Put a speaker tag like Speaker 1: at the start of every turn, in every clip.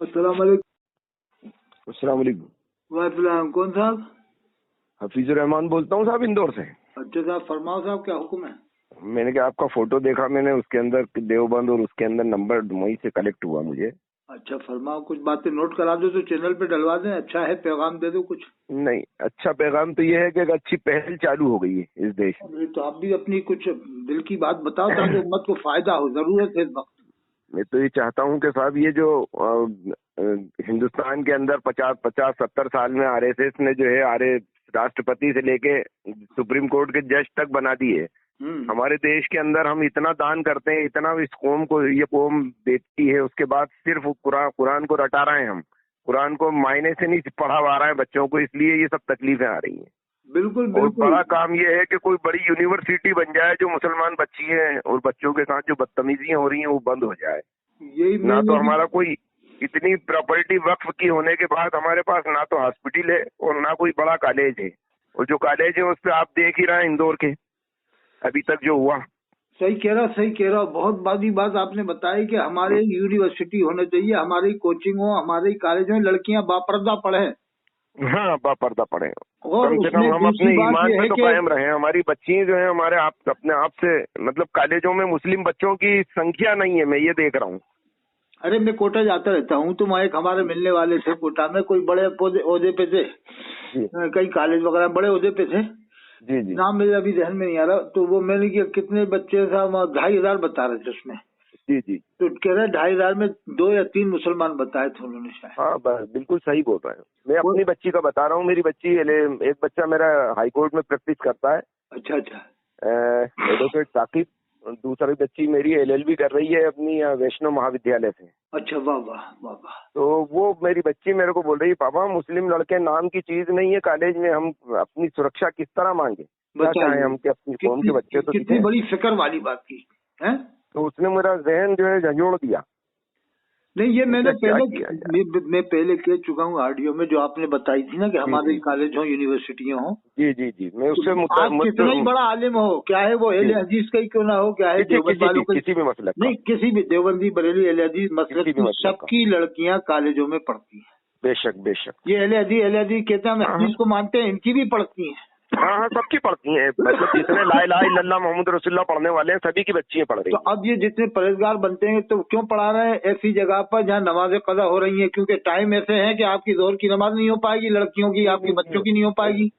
Speaker 1: अस्सलाम वालेकुम।
Speaker 2: अस्सलाम वालेकुम।
Speaker 1: वालेकुम। कौन साहब?
Speaker 2: हफीजुर रहमान बोलता हूँ साहब, इंदौर से।
Speaker 1: अच्छा साहब, फरमाओ साहब, क्या हुक्म है?
Speaker 2: मैंने क्या आपका फोटो देखा, मैंने उसके अंदर देवबंद और उसके अंदर नंबर वहीं से कलेक्ट हुआ मुझे।
Speaker 1: अच्छा फरमाओ, कुछ बातें नोट करा दो तो चैनल पे डलवा दें। अच्छा है, पैगाम दे दो कुछ।
Speaker 2: नहीं, अच्छा पैगाम तो ये है कि एक अच्छी पहल चालू हो गई है इस देश में।
Speaker 1: अरे तो आप भी अपनी कुछ दिल की बात बताओ ताकि उम्मत को फायदा हो, जरूरत है इस वक्त।
Speaker 2: मैं तो ये चाहता हूँ कि साहब ये जो हिंदुस्तान के अंदर 50-70 साल में आरएसएस ने जो है राष्ट्रपति से लेके सुप्रीम कोर्ट के जज तक बना दिए। हमारे देश के अंदर हम इतना दान करते हैं, इतना इस कौम को ये कौम देती है, उसके बाद सिर्फ कुरान को रटा रहे हैं हम। कुरान को मायने से नहीं पढ़ा रहे हैं बच्चों को, इसलिए ये सब तकलीफें आ रही हैं।
Speaker 1: बिल्कुल
Speaker 2: और
Speaker 1: बिल्कुल।
Speaker 2: बड़ा काम ये है कि कोई बड़ी यूनिवर्सिटी बन जाए जो मुसलमान बच्ची हैं और बच्चों के साथ जो बदतमीजियां हो रही हैं वो बंद हो जाए।
Speaker 1: यही
Speaker 2: ना तो
Speaker 1: मैं
Speaker 2: हमारा कोई इतनी प्रॉपर्टी वक्फ की होने के बाद हमारे पास ना तो हॉस्पिटल है और ना कोई बड़ा कॉलेज है। और जो कॉलेज है उस पर आप देख ही रहे हैं इंदौर के अभी तक जो हुआ।
Speaker 1: सही कह रहा। बहुत बड़ी बात आपने बताई कि हमारे यूनिवर्सिटी होने चाहिए, हमारी कोचिंग हो, हमारे कॉलेज में लड़कियां बापर्दा पढ़े।
Speaker 2: हाँ, बापर्दा पड़े।
Speaker 1: और
Speaker 2: कम से कम
Speaker 1: उसमें
Speaker 2: हम
Speaker 1: दूसरी
Speaker 2: अपने
Speaker 1: बात
Speaker 2: ईमान
Speaker 1: यह
Speaker 2: पे
Speaker 1: है
Speaker 2: तो
Speaker 1: कि
Speaker 2: कायम रहे। हमारी बच्चियां जो है हमारे आप अपने आप से, मतलब कॉलेजों में मुस्लिम बच्चों की संख्या नहीं है, मैं ये देख रहा हूँ।
Speaker 1: अरे मैं कोटा जाता रहता हूँ, तो वहाँ एक हमारे मिलने वाले थे कोटा में, कोई बड़े ओहदे पे थे,
Speaker 2: जी
Speaker 1: कई कॉलेज वगैरह बड़े ओहदे पे थे।
Speaker 2: जी जी
Speaker 1: नाम मेरे अभी ध्यान में नहीं आ रहा। तो वो मैंने कि कितने बच्चे था, 2,500 बता रहे थे उसमें।
Speaker 2: जी जी।
Speaker 1: तो कह रहे 2,500 में 2 या 3 मुसलमान बताए थे उन्होंने शायद।
Speaker 2: हाँ, बिल्कुल सही बोल रहे हैं। मैं अपनी बच्ची का बता रहा हूँ। मेरी बच्ची, एक बच्चा मेरा हाई कोर्ट में प्रैक्टिस करता है,
Speaker 1: अच्छा अच्छा।
Speaker 2: एडवोकेट साकिब। दूसरी बच्ची मेरी एलएलबी कर रही है अपनी वैष्णव महाविद्यालय से।
Speaker 1: अच्छा, वाह वाह वाह वाह।
Speaker 2: तो वो मेरी बच्ची मेरे को बोल रही है, पापा मुस्लिम लड़के नाम की चीज नहीं है कॉलेज में, हम अपनी सुरक्षा किस तरह मांगे, क्या चाहे हम कि अपनी कौम के बच्चे तो
Speaker 1: कितनी बड़ी फिक्र वाली बात की है।
Speaker 2: तो उसने मेरा जहन जो है झंझोड़ दिया।
Speaker 1: नहीं, ये मैंने
Speaker 2: पहले
Speaker 1: मैं पहले कह चुका हूँ ऑडियो में, जो आपने बताई थी ना कि हमारे कॉलेज हो, यूनिवर्सिटियां हो।
Speaker 2: जी जी जी। मैं उससे
Speaker 1: आप कितना ही बड़ा आलिम हो, क्या है वो अहले हदीस का ही क्यों ना हो, क्या है देवबंद वालों का,
Speaker 2: किसी भी मसले
Speaker 1: नहीं किसी भी देवबंदी बरेली अहले हदीस मसलक की सबकी लड़कियां कॉलेजों में पढ़ती हैं।
Speaker 2: बेशक बेशक।
Speaker 1: ये अहले हदीस कहते हैं, हम हदीस को मानते हैं, इनकी भी पढ़ती हैं।
Speaker 2: हाँ हाँ, सबकी पढ़ती हैं। मतलब जितने ला इलाहा इल्लल्लाह मोहम्मद रसूलुल्लाह पढ़ने वाले हैं सभी की बच्चियां पढ़ रही हैं।
Speaker 1: तो अब ये जितने परहेजगार बनते हैं तो क्यों पढ़ा रहे हैं ऐसी जगह पर जहाँ नमाजें कज़ा हो रही हैं? क्योंकि टाइम ऐसे है कि आपकी जोहर की नमाज नहीं हो पाएगी, लड़कियों की, आपकी बच्चों की नहीं हो पाएगी।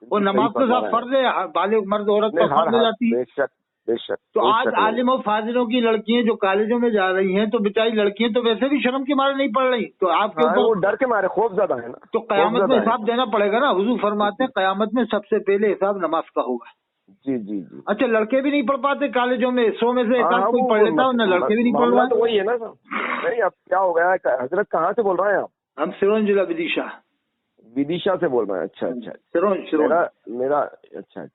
Speaker 1: और नमाज तो साहब फर्ज है, बालिग मर्द औरत पर फर्ज हो जाती है।
Speaker 2: बेशक बेशक।
Speaker 1: तो आज आलिम और फाजिलों की लड़कियां जो कॉलेजों में जा रही हैं, तो बेचारी लड़कियां तो वैसे भी शर्म के मारे नहीं पढ़ रही, तो आपके ऊपर
Speaker 2: वो डर के मारे खौफ ज्यादा है ना।
Speaker 1: तो कयामत में हिसाब देना पड़ेगा ना। हुजूर फरमाते हैं कयामत में सबसे पहले हिसाब नमाज का होगा।
Speaker 2: जी जी जी।
Speaker 1: अच्छा, लड़के भी नहीं पढ़ पाते कॉलेजों में? 100 में से एक कोई पढ़ लेता है, ना लड़के भी नहीं पढ़ रहा।
Speaker 2: तो वही है ना सर। नहीं, अब क्या हो गया है? हजरत कहाँ से बोल रहे हैं आप?
Speaker 1: हम सिरोंज जिला विदिशा।
Speaker 2: विदिशा से बोल रहे हैं? अच्छा अच्छा।
Speaker 1: सिरोंज।
Speaker 2: मेरा अच्छा,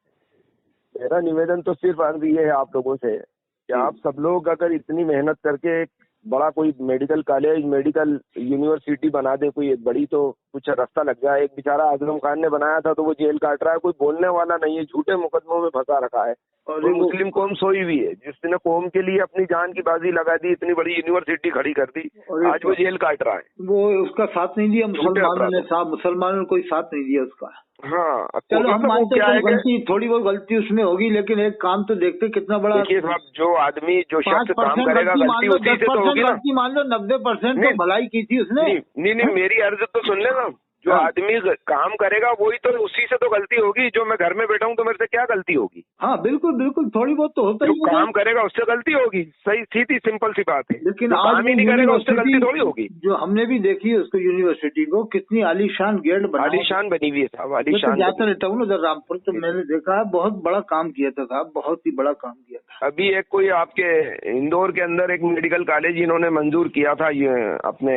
Speaker 2: मेरा निवेदन तो सिर्फ अर्ज ये है आप लोगों से कि आप सब लोग अगर इतनी मेहनत करके एक बड़ा कोई मेडिकल कॉलेज, मेडिकल यूनिवर्सिटी बना दे कोई एक बड़ी, तो कुछ रास्ता लग जाए। एक बेचारा आजम खान ने बनाया था तो वो जेल काट रहा है, कोई बोलने वाला नहीं है, झूठे मुकदमों में फंसा रखा है। और मुस्लिम कौम सोई हुई है, जिसने कौम के लिए अपनी जान की बाजी लगा दी, इतनी बड़ी यूनिवर्सिटी खड़ी कर दी, आज वो जेल काट रहा है।
Speaker 1: वो उसका साथ नहीं दिया मुसलमानों ने, साहब मुसलमानों ने कोई साथ नहीं दिया उसका।
Speaker 2: हाँ,
Speaker 1: चलो हम मानते हैं गलती, थोड़ी बहुत गलती उसमें होगी, लेकिन एक काम तो देखते कितना बड़ा।
Speaker 2: देखिए साहब, जो आदमी जो शख्स काम करेगा गलती उसी से तो होगी ना।
Speaker 1: गलती मान लो 90% तो भलाई की थी उसने।
Speaker 2: नहीं, मेरी अर्ज तो सुन लेना। जो आदमी काम करेगा वही तो, उसी से तो गलती होगी। जो मैं घर में बैठा हूँ तो मेरे से क्या गलती होगी?
Speaker 1: हाँ बिल्कुल बिल्कुल, थोड़ी बहुत तो होता ही है।
Speaker 2: काम करेगा उससे गलती होगी, सही सीधी सिंपल सी बात है।
Speaker 1: लेकिन
Speaker 2: आज भी नहीं करेगा उससे गलती थोड़ी होगी।
Speaker 1: जो हमने भी देखी है उसको, यूनिवर्सिटी को कितनी आलीशान गेट
Speaker 2: आलीशान बनी हुई है साहब, आलीशान।
Speaker 1: जाता रहता हूँ उधर रामपुर, तो मैंने देखा बहुत बड़ा काम किया था साहब, बहुत ही बड़ा काम किया था।
Speaker 2: अभी एक कोई आपके इंदौर के अंदर एक मेडिकल कॉलेज इन्होंने मंजूर किया था, ये अपने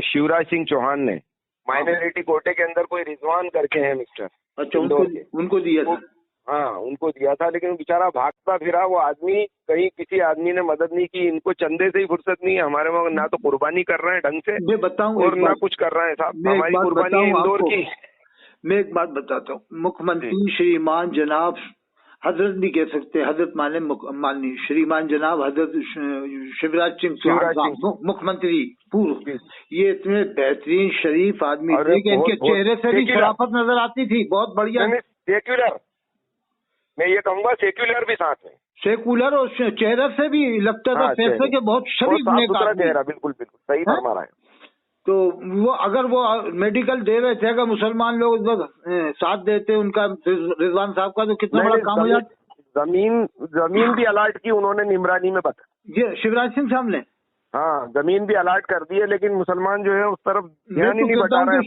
Speaker 2: शिवराज सिंह चौहान ने, माइनॉरिटी कोटे के अंदर, कोई रिजवान करके है मिस्टर।
Speaker 1: अच्छा, उनको दिया था?
Speaker 2: हाँ, उनको दिया था, लेकिन बेचारा भागता फिरा वो आदमी, कहीं किसी आदमी ने मदद नहीं की। इनको चंदे से ही फुर्सत नहीं है हमारे वहाँ, ना तो कुर्बानी कर रहे हैं ढंग से,
Speaker 1: मैं बताऊं,
Speaker 2: और ना कुछ कर रहे हैं साहब। हमारी कुर्बानी है इंदौर की।
Speaker 1: मैं एक बात बताता हूँ, मुख्यमंत्री श्रीमान जनाब हजरत भी कह सकते हैं, हजरत माननीय श्रीमान जनाब हजरत शिवराज सिंह चौहान मुख्यमंत्री पूर्व, ये इतने बेहतरीन शरीफ आदमी थे कि इनके चेहरे से भी शराफत नजर आती थी। बहुत बढ़िया
Speaker 2: सेक्युलर, मैं ये कहूँगा सेक्युलर भी साथ में, सेक्युलर
Speaker 1: और चेहरे से भी लगता था पैसे के बहुत शरीफ
Speaker 2: चेहरा। बिल्कुल बिल्कुल सही फरमा रहा है।
Speaker 1: तो वो अगर वो मेडिकल दे रहे थे, अगर मुसलमान लोग साथ देते उनका रिजवान साहब का, तो कितना बड़ा काम हो जाता।
Speaker 2: जमीन भी अलॉट की उन्होंने निमरानी में बता,
Speaker 1: ये शिवराज सिंह साहब ने,
Speaker 2: हाँ जमीन भी अलॉट कर दी है, लेकिन मुसलमान जो है उस तरफ ध्यान ही नहीं बता रहे हैं।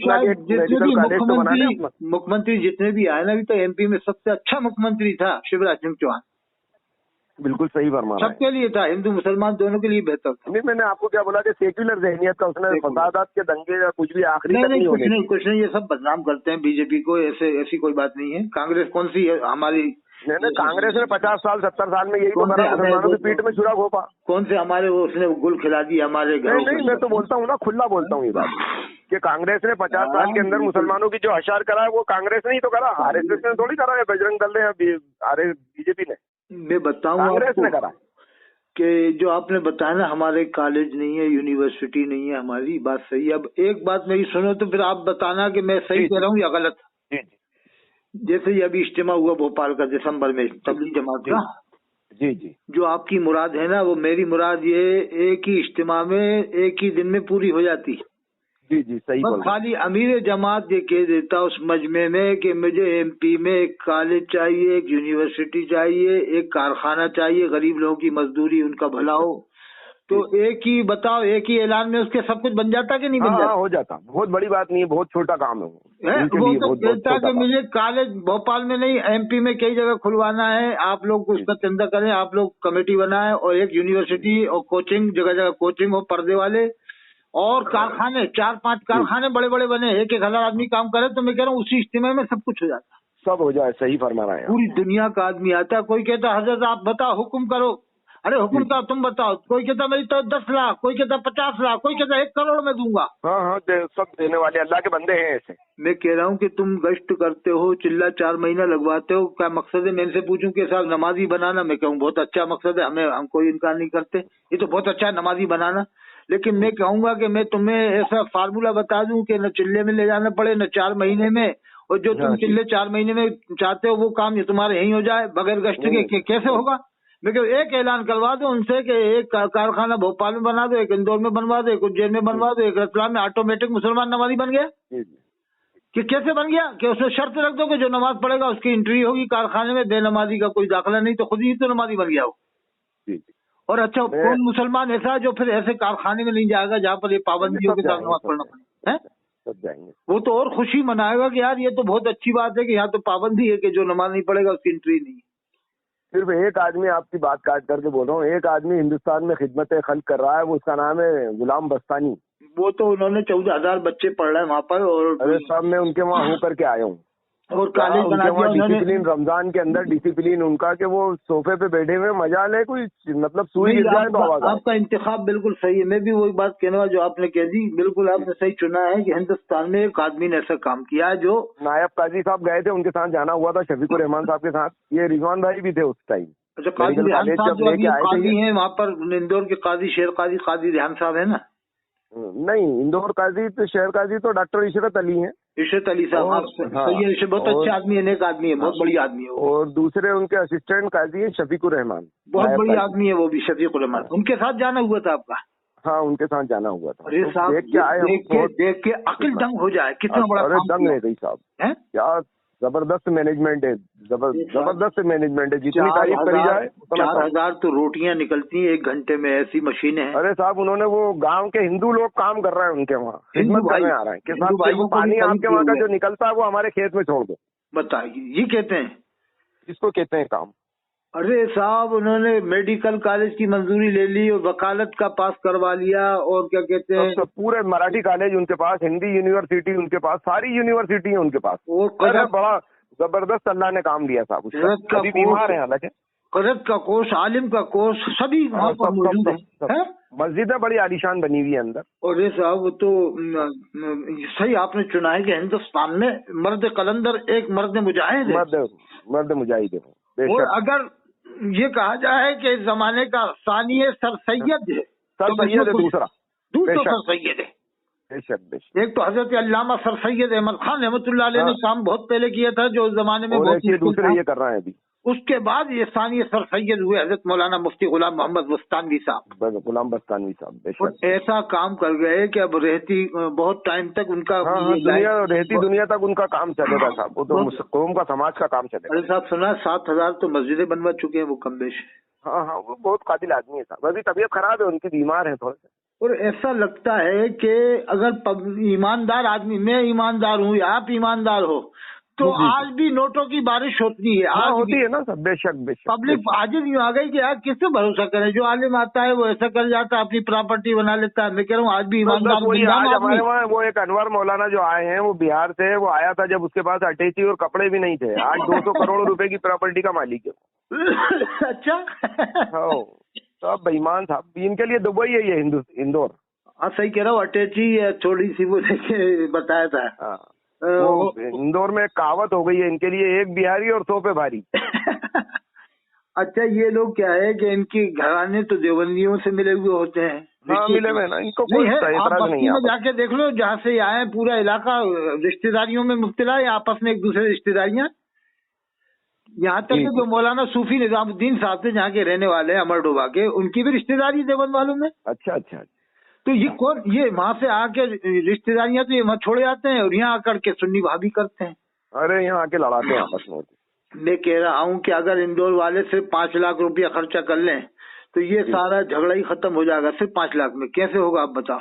Speaker 1: मुख्यमंत्री जितने भी आए ना, अभी तो एमपी में सबसे अच्छा मुख्यमंत्री था शिवराज सिंह चौहान।
Speaker 2: बिल्कुल सही फरमा रहा है,
Speaker 1: सबके लिए था, हिंदू मुसलमान दोनों के लिए बेहतर था।
Speaker 2: नहीं, मैंने आपको क्या बोला कि सेक्युलर जहनियत का, उसने फसादात के दंगे या कुछ भी आखिरी तक नहीं होने।
Speaker 1: कुछ नहीं, ये सब बदनाम करते हैं बीजेपी को, ऐसी कोई बात नहीं है। कांग्रेस कौन सी है हमारी?
Speaker 2: नहीं, कांग्रेस ने 50 साल 70 साल में यही तो करा, मुसलमानों की पीठ में छुरा घोपा।
Speaker 1: कौन से हमारे उसने गुल खिला दी हमारे घर?
Speaker 2: नहीं, मैं तो बोलता हूँ ना, खुला बोलता हूँ ये बात कि कांग्रेस ने 50 साल के अंदर मुसलमानों की जो हशार करा है वो कांग्रेस ने ही तो करा, आरएसएस ने थोड़ी करा है, बजरंग दल ने, बीजेपी ने।
Speaker 1: मैं बताऊँ,
Speaker 2: कांग्रेस ने करा
Speaker 1: कि जो आपने बताया ना, हमारे कॉलेज नहीं है, यूनिवर्सिटी नहीं है, हमारी बात सही है। अब एक बात मेरी सुनो तो फिर आप बताना कि मैं सही कह रहा हूँ या गलत। जैसे ये अभी इज्तिमा हुआ भोपाल का दिसंबर में तबलीग जमात का,
Speaker 2: जी, जो
Speaker 1: आपकी मुराद है ना, वो मेरी मुराद ये एक ही इज्तिमा में एक ही दिन में पूरी हो जाती।
Speaker 2: जी सही बोल।
Speaker 1: खाली अमीर जमात ये कह देता उस मजमे में कि मुझे एमपी में एक कॉलेज चाहिए, एक यूनिवर्सिटी चाहिए, एक कारखाना चाहिए, गरीब लोगों की मजदूरी उनका भला हो, तो एक ही बताओ, एक ही ऐलान में उसके सब कुछ बन जाता कि नहीं बन जाता?
Speaker 2: हो जाता, बहुत बड़ी बात नहीं है, बहुत छोटा काम है
Speaker 1: वो तो कहता कि मुझे कॉलेज भोपाल में नहीं, एमपी में कई जगह खुलवाना है, आप लोग उसका चंदा करें, आप लोग कमेटी बनाए, और एक यूनिवर्सिटी और कोचिंग, जगह जगह कोचिंग हो, पर्दे वाले, और कारखाने 4-5 कारखाने बड़े बड़े बने, 1,000 आदमी काम करे, तो मैं कह रहा हूँ उसी इज्तिमा में सब कुछ हो जाता,
Speaker 2: सब हो जाए। सही फरमा रहा है,
Speaker 1: पूरी दुनिया का आदमी आता। कोई कहता हजरत आप बताओ, हुक्म करो, अरे हुक्म का तुम बताओ। कोई कहता मेरी तो 10 लाख, कोई कहता 50 लाख, कोई कहता 1 करोड़ में दूंगा।
Speaker 2: हाँ, सब देने वाले अल्लाह के बंदे हैं ऐसे।
Speaker 1: मैं कह रहा हूँ कि तुम गश्त करते हो, चिल्ला 4 महीना लगवाते हो, क्या मकसद है? मैं इनसे पूछूं कि साहब नमाजी बनाना, मैं कहूँ बहुत अच्छा मकसद है, हम कोई इनकार नहीं करते, ये तो बहुत अच्छा है नमाजी बनाना, लेकिन मैं कहूंगा कि मैं तुम्हें ऐसा फार्मूला बता दूं कि न चिल्ले में ले जाना पड़े, न 4 महीने में, और जो तुम चिल्ले 4 महीने में चाहते हो वो काम तुम्हारे यहीं हो जाए बगैर गश्त के। कैसे होगा? मैं कहूँ एक ऐलान करवा दो उनसे कि एक कारखाना भोपाल में बना दो, एक इंदौर में बनवा दो, एक उज्जैन में बनवा दो, एक रतलाम में, ऑटोमेटिक मुसलमान नमाजी बन गया। कि कैसे बन गया? कि उसमें शर्त रख दो कि जो नमाज पढ़ेगा उसकी एंट्री होगी कारखाने में, बेनमाजी का कोई दाखिला नहीं, तो खुद ही तो नमाजी बन गया हो। और अच्छा, कौन मुसलमान ऐसा है जो फिर ऐसे कारखाने में नहीं जाएगा जहाँ पर ये पाबंदियों के साथ नमाज पढ़ना पड़े? हैं? सब जाएंगे। वो तो और खुशी मनाएगा कि यार ये तो बहुत अच्छी बात है कि यहाँ तो पाबंदी है कि जो नमाज नहीं पढ़ेगा उसकी एंट्री नहीं।
Speaker 2: सिर्फ एक आदमी, आपकी बात काट करके बोल रहा हूँ, एक आदमी हिंदुस्तान में खिदमत खल्क कर रहा है, वो उसका नाम है गुलाम बस्तानी। वो तो उन्होंने 14,000 बच्चे पढ़ रहे हैं वहाँ पर, और अरे साहब मैं उनके वहाँ होकर के आया हूँ, और कॉलेज बना दिया उन्होंने। डिसिप्लिन, रमजान के अंदर डिसिप्लिन उनका कि वो सोफे पे बैठे हुए मजा ले, कोई मतलब सुई गिर जाए तो आवाज। आपका इंतखाब बिल्कुल सही है, मैं भी वही बात कहने वाला जो आपने कह दी, बिल्कुल आपने सही चुना है कि हिंदुस्तान में एक आदमी ने ऐसा काम किया है। जो नायब काजी साहब गए थे, उनके साथ जाना हुआ था, शफीकुर रहमान साहब के साथ, ये रिजवान भाई भी थे उस टाइम। अच्छा, काजी रेहान साहब जो अभी काजी हैं वहाँ पर, इंदौर के काजी शेर काजी रेहान साहब है ना? नहीं, इंदौर काजी तो शेर काजी तो डॉक्टर इशरत अली हैं। इशरत अली साहब, हाँ, बहुत अच्छे आदमी है, नेक आदमी है, बहुत बड़ी आदमी है। और दूसरे उनके असिस्टेंट काजी है शफीकुर रहमान, बहुत बड़ी आदमी है वो भी, शफीकुर रहमान। उनके साथ जाना हुआ था आपका? हाँ, उनके साथ जाना हुआ था। अरे साहब देख के अकल दंग हो जाए, कितना बड़ा दंग है गई साहब, क्या जबरदस्त मैनेजमेंट है, जबरदस्त मैनेजमेंट है, जितनी तारीफ करी जाए। 4,000 तो रोटियां निकलती हैं 1 घंटे में, ऐसी मशीनें हैं। अरे साहब उन्होंने वो गांव के हिंदू लोग काम कर रहे हैं उनके वहाँ, खिदमत करने आ रहे हैं कि साहब पानी आपके वहाँ का जो निकलता है वो हमारे खेत में छोड़ दो। बताइए, ये कहते हैं, इसको कहते हैं काम। अरे साहब उन्होंने मेडिकल कॉलेज की मंजूरी ले ली और वकालत का पास करवा लिया, और क्या कहते हैं तो पूरे मराठी कॉलेज उनके पास, हिंदी यूनिवर्सिटी उनके पास, सारी यूनिवर्सिटी है उनके पास। और बड़ा जबरदस्त अल्लाह ने काम दिया साहब। अभी बीमार है हालांकि। क़रत का कोर्स, आलिम का कोर्स, सभी वहाँ पर मौजूद है। मस्जिदें बड़ी आलीशान बनी हुई है अंदर। और ये साहब वो तो सही आपने चुना है कि हिंदुस्तान में मर्द कलंदर एक मर्द मुजाहिद है। मर्द मुजाहिद है। बेशक।
Speaker 1: अगर ये कहा जाए कि इस जमाने का सानिए सर सैयद है,
Speaker 2: सर सैयद है दूसरा
Speaker 1: सर सैयद है।
Speaker 2: बेशक बेशक।
Speaker 1: एक तो हजरत अल्लामा सर सैयद अहमद खान रहमतुल्लाह अलैह ने काम बहुत पहले किया था, जो उस जमाने में बहुत
Speaker 2: दूसरे ये कर रहे हैं अभी।
Speaker 1: उसके बाद ये सानिए सर सैयद हुए हजरत मौलाना मुफ्ती गुलाम मोहम्मद बस्तानवी साहब।
Speaker 2: गुलाम बस्तानवी साहब बेशक।
Speaker 1: ऐसा काम कर गए कि अब रहती बहुत टाइम तक उनका
Speaker 2: दुनिया तक उनका काम चलेगा साहब। वो तो कौम का समाज का काम चलेगा।
Speaker 1: अरे साहब सुना 7,000 तो मस्जिदें बनवा चुके हैं वो कम बेश।
Speaker 2: हाँ हाँ, वो बहुत काबिल आदमी है साहब। अभी तबीयत खराब है उनकी, बीमार है थोड़े से।
Speaker 1: और ऐसा लगता है कि अगर ईमानदार आदमी, मैं ईमानदार हूँ या आप ईमानदार हो, तो आज भी नोटों की बारिश होती है। आज
Speaker 2: होती है ना सब। बेशक बेशक।
Speaker 1: पब्लिक आज यूँ आ गई कि यार किससे भरोसा करें, जो आलिम आता है वो ऐसा कर जाता है, अपनी प्रॉपर्टी बना लेता है। मैं कह रहा हूँ आज भी ईमानदार
Speaker 2: हमारे वहाँ वो एक अनवर मौलाना जो आए हैं, वो बिहार से, वो आया था जब उसके पास अटैची और कपड़े भी नहीं थे। आज 200 करोड़ रुपए की प्रॉपर्टी का मालिक है।
Speaker 1: अच्छा।
Speaker 2: सब बेईमान साहब। इनके लिए दुबई है ये इंदौर।
Speaker 1: हाँ सही कह रहा हूँ। अटैची थोड़ी सी वो लेके बताया था।
Speaker 2: वो इंदौर में कहावत हो गई है इनके लिए, एक बिहारी और 100 पे भारी।
Speaker 1: अच्छा, ये लोग क्या है कि इनके घराने तो देवबंदियों से मिले हुए होते हैं।
Speaker 2: हाँ मिले हुए ना, इनको कोई एतराज नहीं है।
Speaker 1: जाके देख लो, जहाँ से आए पूरा इलाका रिश्तेदारियों में मुब्तला है, आपस में एक दूसरे रिश्तेदारियां। यहाँ तक कि जो मौलाना सूफी निजामुद्दीन साहब थे, जहाँ के रहने वाले हैं अमरडोबा के, उनकी भी रिश्तेदारी देवबंद वालों में।
Speaker 2: अच्छा।
Speaker 1: तो ये कौन, ये वहाँ से आके रिश्तेदारियां तो ये वहाँ छोड़ जाते हैं और यहाँ आकर के सुन्नी भाभी करते हैं।
Speaker 2: अरे यहाँ आके लड़ाते हैं आपस में। मैं
Speaker 1: कह रहा हूँ कि अगर इंदौर वाले सिर्फ 5 लाख रुपया खर्चा कर लें तो ये सारा झगड़ा ही खत्म हो जाएगा। सिर्फ 5 लाख में कैसे होगा आप बताओ।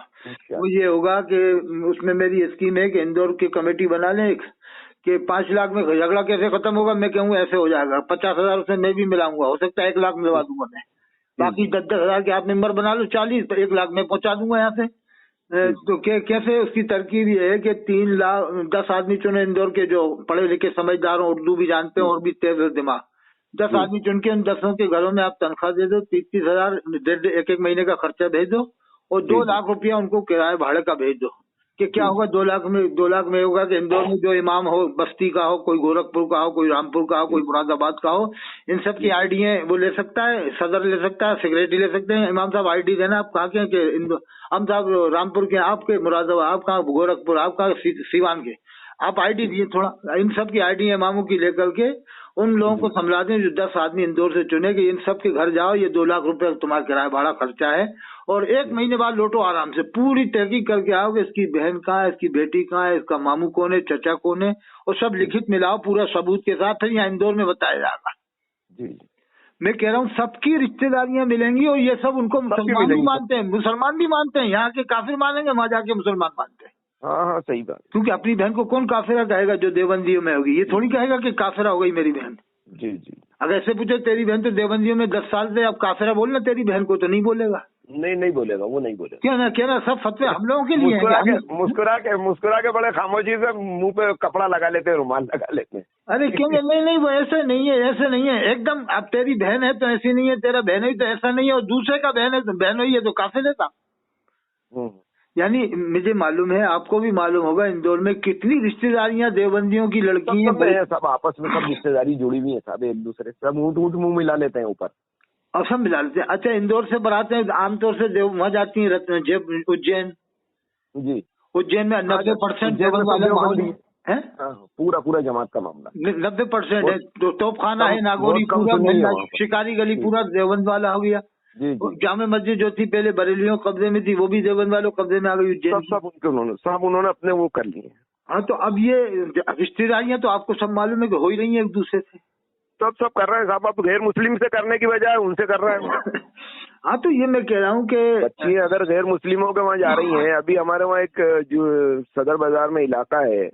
Speaker 1: वो ये होगा कि उसमें मेरी स्कीम है कि इंदौर की कमेटी बना लें कि 5 लाख में झगड़ा कैसे खत्म होगा। मैं कहूँ ऐसे हो जाएगा, 50,000 उसमें मैं भी मिलाऊंगा, हो सकता है 1 लाख मिलवा दूंगा मैं। बाकी 10-10 हजार के आप मेंबर बना लो, 40 तो 1 लाख में पहुंचा दूंगा यहाँ से। तो कैसे उसकी तरकीब ये है कि 10 आदमी चुने इंदौर के, जो पढ़े लिखे समझदार हो, उर्दू भी जानते हो और भी तेज दिमाग। 10 आदमी चुन के उन 10 के घरों में आप तनख्वाह दे दो, 30-30 हजार एक महीने का खर्चा भेज दो और 2 लाख रुपया उनको किराए भाड़े का भेज दो। कि क्या होगा 2 लाख में होगा कि इंदौर में जो इमाम हो, बस्ती का हो, कोई गोरखपुर का हो, कोई रामपुर का हो, कोई मुरादाबाद का हो, इन सब की आईडी है वो ले सकता है, सदर ले सकता है, सेक्रेटरी ले सकते हैं। इमाम साहब आईडी देना, आप कहाँ के हम साहब रामपुर के, आपके मुरादाबाद, आप कहाँ गोरखपुर, आप कहाँ सीवान के, आप आईडी दिए थोड़ा। इन सब की आईडी इमामों की लेकर के उन लोगों को समझा दें जो 10 आदमी इंदौर से चुने कि इन सब के घर जाओ, ये 2 लाख रुपए तुम्हारा किराया भाड़ा खर्चा है, और 1 महीने बाद लौटो आराम से। पूरी तहकीक करके आओ कि इसकी बहन कहाँ है, इसकी बेटी कहाँ है, इसका मामू कौन है, चचा कौन है, और सब लिखित मिलाओ पूरा सबूत के साथ, फिर यहाँ इंदौर में बताया जाएगा। मैं कह रहा हूँ सबकी रिश्तेदारियां मिलेंगी और ये सब उनको मुसलमान भी मानते हैं, मुसलमान भी मानते हैं। यहाँ के काफिर मानेंगे, वहाँ जाके मुसलमान मानते हैं।
Speaker 2: हाँ सही बात।
Speaker 1: क्योंकि अपनी बहन को कौन काफिरा कहेगा जो देवबंदियों में होगी। ये थोड़ी कहेगा कि काफिरा हो गई मेरी बहन।
Speaker 2: जी।
Speaker 1: अगर ऐसे पूछे तेरी बहन तो देवबंदियों में 10 साल से, अब काफिरा बोलना तेरी बहन को, तो नहीं बोलेगा।
Speaker 2: नहीं बोलेगा, वो नहीं बोलेगा।
Speaker 1: क्या ना सब फतवे हम लोगों के लिए
Speaker 2: मुस्कुरा के बड़े खामोशी से मुंह पे कपड़ा लगा लेते हैं, रुमाल लगा लेते हैं।
Speaker 1: अरे क्यों नहीं वो ऐसे नहीं है एकदम। अब तेरी बहन है तो ऐसी नहीं है, तेरा बहन है तो ऐसा नहीं है, और दूसरे का बहन है तो बहन ही है तो काफिर है। यानी मुझे मालूम है, आपको भी मालूम होगा, इंदौर में कितनी रिश्तेदारियां देवबंदियों की लड़कियां
Speaker 2: सब आपस में सब रिश्तेदारी जुड़ी हुई है, सब एक दूसरे सब ऊँट मुंह मिला लेते हैं ऊपर,
Speaker 1: और सब मिला लेते हैं। अच्छा, इंदौर से बरातें आमतौर से वहाँ जाती हैं उज्जैन। जी, उज्जैन में 90% देवबंद वाले है।
Speaker 2: पूरा जमात का मामला
Speaker 1: 90% है। तो तोपखाना है, नागौरी पूरा, शिकारी गली पूरा देवबंद वाला हो गया। जामे मस्जिद जो थी पहले बरेलियों कब्जे में थी, वो भी देवबंद वालों कब्जे में आ गई उज्जैन।
Speaker 2: सब उन्होंने अपने वो कर लिए।
Speaker 1: हाँ, तो अब ये रिश्तेदारियां तो आपको सब मालूम है कि हो ही रही है एक दूसरे से।
Speaker 2: सब कर रहे हैं साहब। अब गैर मुस्लिम से करने की बजाय उनसे कर रहे हैं।
Speaker 1: हाँ, तो ये मैं कह रहा हूँ कि
Speaker 2: बच्ची अगर गैर मुस्लिमों के वहाँ जा रही हैं। अभी हमारे वहाँ एक जो सदर बाजार में इलाका है,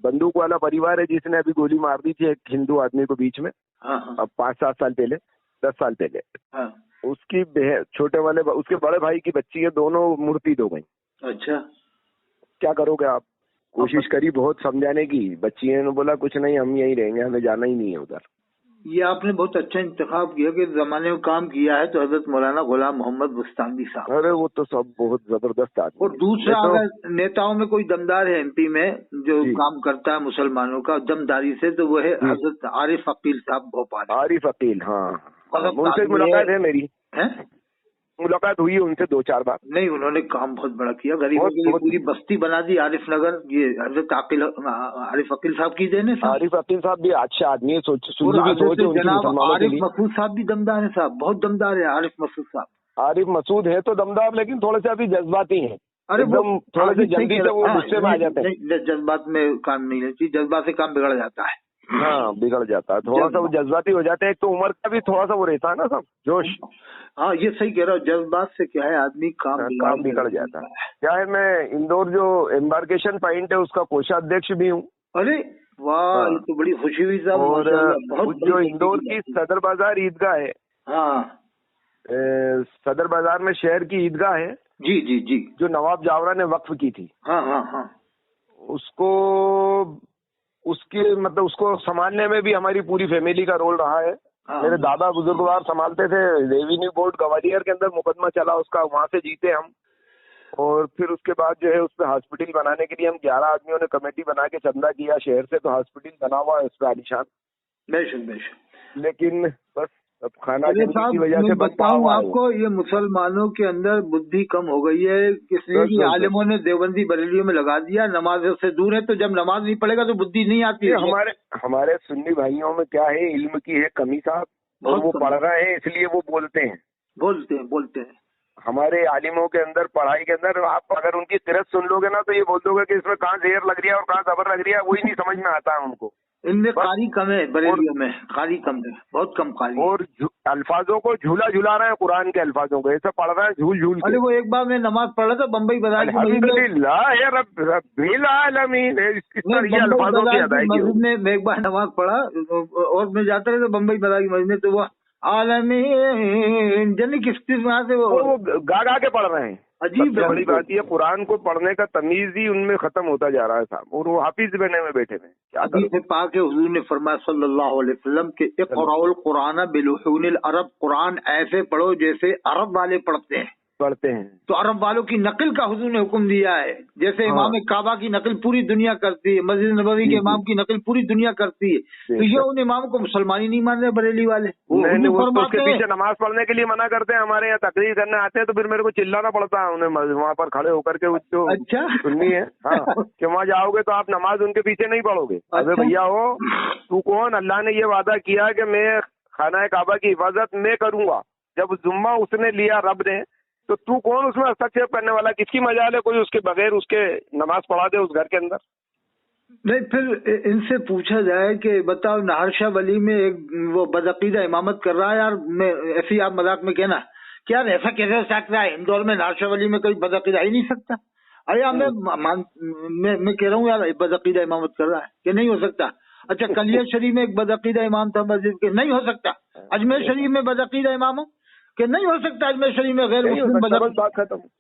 Speaker 2: बंदूक वाला परिवार है जिसने अभी गोली मार दी थी एक हिंदू आदमी को बीच में। अब 5-7 साल पहले, 10 साल पहले। उसकी छोटे वाले उसके बड़े भाई की बच्ची है, दोनों मुर्तिद हो गई। अच्छा, क्या करोगे आप? कोशिश करी बहुत समझाने की, बच्ची ने बोला कुछ नहीं, हम यहीं रहेंगे, हमें जाना ही नहीं है उधर।
Speaker 1: ये आपने बहुत अच्छा इंतखाब किया कि जमाने में काम किया है तो हजरत मौलाना गुलाम मोहम्मद बुस्तामी साहब।
Speaker 2: अरे वो तो सब बहुत जबरदस्त आदमी
Speaker 1: और दूसरा
Speaker 2: तो,
Speaker 1: अगर नेताओं में कोई दमदार है एमपी में जो काम करता है मुसलमानों का दमदारी से, तो वो है हजरत आरिफ अकील साहब भोपाल।
Speaker 2: आरिफ अकील, हाँ, उनसे मुलाकात है मेरी, मुलाकात हुई है उनसे 2-4 बार।
Speaker 1: नहीं, उन्होंने काम बहुत बड़ा किया, गरीबों के लिए पूरी बस्ती बना दी आरिफ नगर। ये हजरत आरिफ अकील साहब की देन है।
Speaker 2: आरिफ अकील साहब भी अच्छा आदमी है,
Speaker 1: जनाब आरिफ मसूद साहब भी दमदार है साहब, बहुत दमदार है आरिफ मसूद साहब।
Speaker 2: आरिफ मसूद है तो दमदार, लेकिन थोड़े से अभी जज्बाती हैं।
Speaker 1: अरे वो
Speaker 2: थोड़े से जल्दी से वो गुस्से में आ जाते
Speaker 1: हैं। जज्बात में काम नहीं लेती, जज्बात से काम बिगड़ जाता है।
Speaker 2: हाँ, बिगड़ जाता है, थोड़ा सा वो जज्बाती हो जाते हैं। एक तो उम्र का भी थोड़ा सा वो रहता है ना सब जोश।
Speaker 1: हाँ, ये सही कह रहा हूँ, जज्बात से क्या है आदमी काम
Speaker 2: बिगड़ जाता है। क्या है, मैं इंदौर जो एम्बार्केशन पॉइंट है उसका कोषाध्यक्ष भी हूँ।
Speaker 1: अरे वाह, ये तो बड़ी खुशी हुई साहब।
Speaker 2: और जो इंदौर की सदर बाजार ईदगाह है,
Speaker 1: हाँ,
Speaker 2: सदर बाजार में शहर की ईदगाह है
Speaker 1: जी जी जी,
Speaker 2: जो नवाब जावरा ने वक्फ की थी।
Speaker 1: हाँ हाँ हाँ,
Speaker 2: उसको उसके मतलब उसको संभालने में भी हमारी पूरी फैमिली का रोल रहा है। हाँ। मेरे दादा बुजुर्गवार संभालते थे। रेवेन्यू बोर्ड ग्वालियर के अंदर मुकदमा चला उसका, वहां से जीते हम। और फिर उसके बाद जो है उस पर हॉस्पिटल बनाने के लिए हम 11 आदमियों ने कमेटी बना के चंदा किया शहर से, तो हॉस्पिटल बना हुआ है उस पर आलिशान।
Speaker 1: बेशक।
Speaker 2: लेकिन बस अब खाना की वजह से
Speaker 1: बताऊं आपको, ये मुसलमानों के अंदर बुद्धि कम हो गई है, इसलिए कि आलिमों ने देवबंदी बरेलियों में लगा दिया, नमाज से दूर है, तो जब नमाज नहीं पढ़ेगा तो बुद्धि नहीं आती है।
Speaker 2: हमारे सुन्नी भाइयों में क्या है, इल्म की है कमी साहब, और वो पढ़ रहे हैं इसलिए वो बोलते हैं। हमारे आलिमों के अंदर, पढ़ाई के अंदर, आप अगर उनकी तिरत सुन लोगे ना तो ये बोल दोगे कि इसमें कहाँ ज़ेर लग रही है और कहाँ ज़बर लग रही है, वही नहीं समझ में आता है उनको।
Speaker 1: इनमें कारी कम है, बरेलियों में कारी कम है, बहुत कम कारी।
Speaker 2: और अल्फाजों को झूला झुला रहे हैं, कुरान के अल्फाजों को ऐसा पढ़ रहे हैं झूल झूल।
Speaker 1: अरे वो एक बार मैं नमाज पढ़ रहा था बम्बई बाजार की मस्जिद में, मैं एक बार नमाज पढ़ा और मैं जाता रहा था बम्बई बाजार की मस्जिद में, तो वो आलमीन जन किस से वो
Speaker 2: गा के पढ़ रहे हैं।
Speaker 1: अजीब
Speaker 2: बड़ी बात यह, कुरान को पढ़ने का तमीज ही उनमें खत्म होता जा रहा है साहब, और वो हाफिज बने में बैठे हैं।
Speaker 1: हदीस पाक है, हुजूर ने फरमाया सल्लल्लाहु अलैहि वसल्लम के इक़राउल कुरान बिलुहूनिल अरब, कुरान ऐसे पढ़ो जैसे अरब वाले पढ़ते हैं। तो अरब वालों की नकल का हुजूर ने हुक्म दिया है। जैसे इमाम काबा की नकल पूरी दुनिया करती है, मस्जिद नबवी के इमाम की नकल पूरी दुनिया करती है, तो ये उन इमाम को मुसलमान ही नहीं मान रहे बरेली वाले।
Speaker 2: उसके पीछे नमाज पढ़ने के लिए मना करते हैं। हमारे यहाँ तकरीर करने आते हैं तो फिर मेरे को चिल्लाना पड़ता है उन्हें वहाँ पर खड़े होकर के। जो
Speaker 1: अच्छा
Speaker 2: सुन्नी है, हाँ, कि वहाँ जाओगे तो आप नमाज उनके पीछे नहीं पढ़ोगे। अरे भैया हो, तू कौन? अल्लाह ने ये वादा किया कि मैं खाना काबा की हिफाजत मैं करूंगा। जब जुम्मा उसने लिया रब ने, तो तू कौन उसमें हस्तक्षेप करने वाला? किसकी मजाल है कोई उसके बगैर उसके नमाज पढ़ा दे उस घर के अंदर?
Speaker 1: नहीं, फिर इनसे पूछा जाए कि बताओ नाहरशाह वली में एक वो बदअकीदा इमामत कर रहा है यार, मैं ऐसी आप मजाक में कहना कि यार ऐसा कैसे हो सकता है, इंदौर में नाहरशाह वली में कोई बदअकीदा ही नहीं सकता। अरे यार मैं कह रहा हूँ यार बदअकीदा इमामत कर रहा है कि नहीं हो सकता। अच्छा, कलिया शरीफ में एक बदअकीदा इमाम था मस्जिद के, नहीं हो सकता। अजमेर शरीफ में बदअकीदा इमाम कि नहीं हो सकता, अजमेर शरीफ में गैर मुस्लिम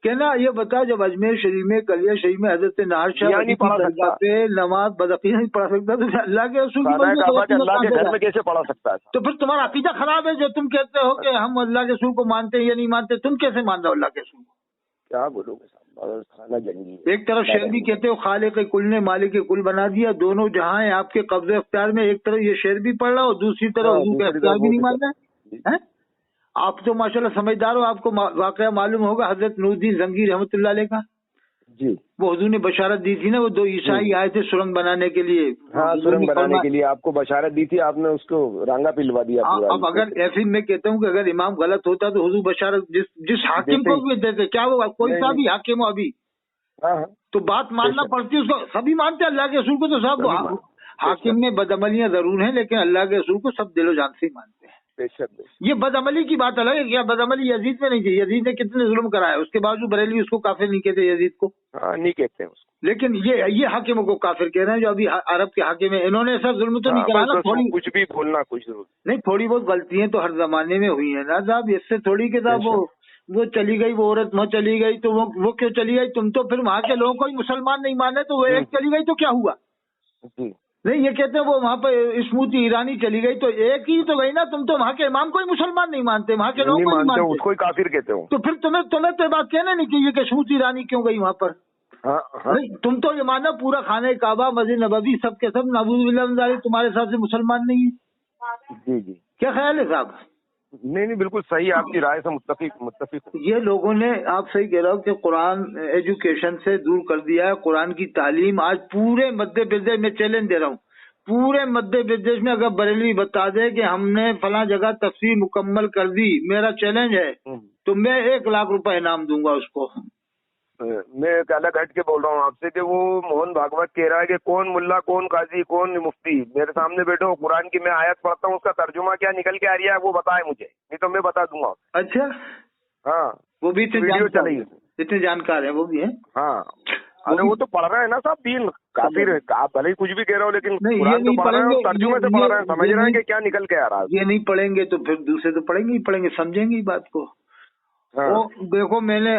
Speaker 1: कहना। ये बता, जब अजमेर शरीफ में कलिया शरीफ में हजरत नाहरशाह पे नमाज बदअकीदा नहीं पढ़ा सकता, तो अल्लाह के रसूल
Speaker 2: घर में कैसे पढ़ा सकता है?
Speaker 1: तो फिर तुम्हारा अकीदा खराब है जो तुम कहते हो कि हम अल्लाह के रसूल को मानते हैं या नहीं मानते। तुम कैसे मान रहे हो अल्लाह के रसूल को?
Speaker 2: क्या बोलोगे?
Speaker 1: एक तरफ शेर भी कहते हो खालिक कुल ने मालिक कुल बना दिया, दोनों जहां है आपके कब्जे अख्तियार में। एक तरफ ये शेर भी पढ़ रहा हो, दूसरी तरफ हुजूर का अख्तियार भी नहीं मान रहा है। आप तो माशाल्लाह समझदार हो, आपको वाकया मालूम होगा हजरत नूरुद्दीन जंगीर रहमतुल्लाह अलैह का
Speaker 2: जी।
Speaker 1: वो हुजूर ने बशारत दी थी ना, वो 2 ईसाई आए थे सुरंग बनाने के लिए।
Speaker 2: हाँ, सुरंग बनाने के लिए आपको बशारत दी थी, आपने उसको रंगा पिलवा दिया।
Speaker 1: अब अगर ऐसे मैं कहता हूँ कि अगर इमाम गलत होता तो हुजूर बशारत जिस हाकिम को भी देते, क्या वो कोई सा भी हाकिम हो अभी, तो बात मानना पड़ती है उसको। सभी मानते हैं अल्लाह के रसूल को, तो सब हाकिम में बदअमलियां जरूर हैं, लेकिन अल्लाह के रसूल को सब दिलो जान से ही मानते हैं। ये बदअमली की बात अलग है। क्या बदअमली यजीद में नहीं थी? यजीद ने कितने जुल्म कराया, उसके बावजूद बरेलवी उसको काफिर नहीं कहते यजीद को।
Speaker 2: नहीं कहते हैं उसको।
Speaker 1: लेकिन ये हाकिमों को काफिर कह रहे हैं जो अभी अरब के हाकिम है। इन्होंने ऐसा जुल्म तो नहीं कराया। थोड़ी
Speaker 2: कुछ भी बोलना कुछ जरूर
Speaker 1: नहीं, थोड़ी बहुत गलतियां तो हर जमाने में हुई है ना साहब। इससे थोड़ी के साहब वो चली गई, वो औरत वहाँ चली गई तो वो क्यों चली गई? तुम तो फिर वहाँ के लोगों को ही मुसलमान नहीं माने, तो वो एक चली गई तो क्या हुआ? नहीं, ये कहते हैं वो वहाँ पर स्मृति ईरानी चली गई तो एक ही तो गई ना, तुम तो वहाँ के इमाम को ही मुसलमान नहीं मानते, वहाँ के लोग
Speaker 2: नहीं
Speaker 1: को नहीं
Speaker 2: मानते,
Speaker 1: मानते,
Speaker 2: उसको ही काफिर कहते हो।
Speaker 1: तो फिर तुम्हें तो ये बात कहना नहीं चाहिए कि स्मृति ईरानी क्यों गई वहाँ पर।
Speaker 2: हाँ हाँ।
Speaker 1: नहीं, तुम तो ये मानो पूरा खाने काबा मस्जिद नबवी सब के सब नबूज़ुबिल्लाह तुम्हारे हिसाब से मुसलमान नहीं है।
Speaker 2: जी जी,
Speaker 1: क्या ख्याल है साहब?
Speaker 2: नहीं नहीं, बिल्कुल सही, आपकी राय से मुत्तफिक।
Speaker 1: ये लोगों ने, आप सही कह रहे हो कि कुरान एजुकेशन से दूर कर दिया है। कुरान की तालीम आज पूरे मध्य प्रदेश में, चैलेंज दे रहा हूँ, पूरे मध्य प्रदेश में अगर बरेलवी बता दे कि हमने फला जगह तफसीर मुकम्मल कर दी, मेरा चैलेंज है, तो मैं 1 लाख रुपए इनाम दूंगा उसको।
Speaker 2: मैं एक अलग हट के बोल रहा हूँ आपसे कि वो मोहन भागवत कह रहा है कि कौन मुल्ला, कौन काजी, कौन मुफ्ती, मेरे सामने बैठो, कुरान की मैं आयत पढ़ता हूँ, उसका तर्जुमा क्या निकल के आ रही है वो बताए मुझे, नहीं तो मैं बता दूंगा।
Speaker 1: अच्छा,
Speaker 2: हाँ,
Speaker 1: वो भी इतने
Speaker 2: वीडियो
Speaker 1: जानकार,
Speaker 2: चलेगी,
Speaker 1: इतने जानकार है वो भी है।
Speaker 2: हाँ, अरे वो तो पढ़ रहे हैं ना साहब, दीन काफिर है, आप भले ही कुछ भी कह रहे हो, लेकिन
Speaker 1: नहीं,
Speaker 2: कुरान तो पढ़ रहे हैं, तर्जुमे से पढ़ रहे हैं, समझ रहे हैं कि क्या निकल के आ रहा है।
Speaker 1: ये नहीं पढ़ेंगे तो फिर दूसरे तो पढ़ेंगे ही पढ़ेंगे, समझेंगे ही बात को।
Speaker 2: हाँ।
Speaker 1: वो देखो, मैंने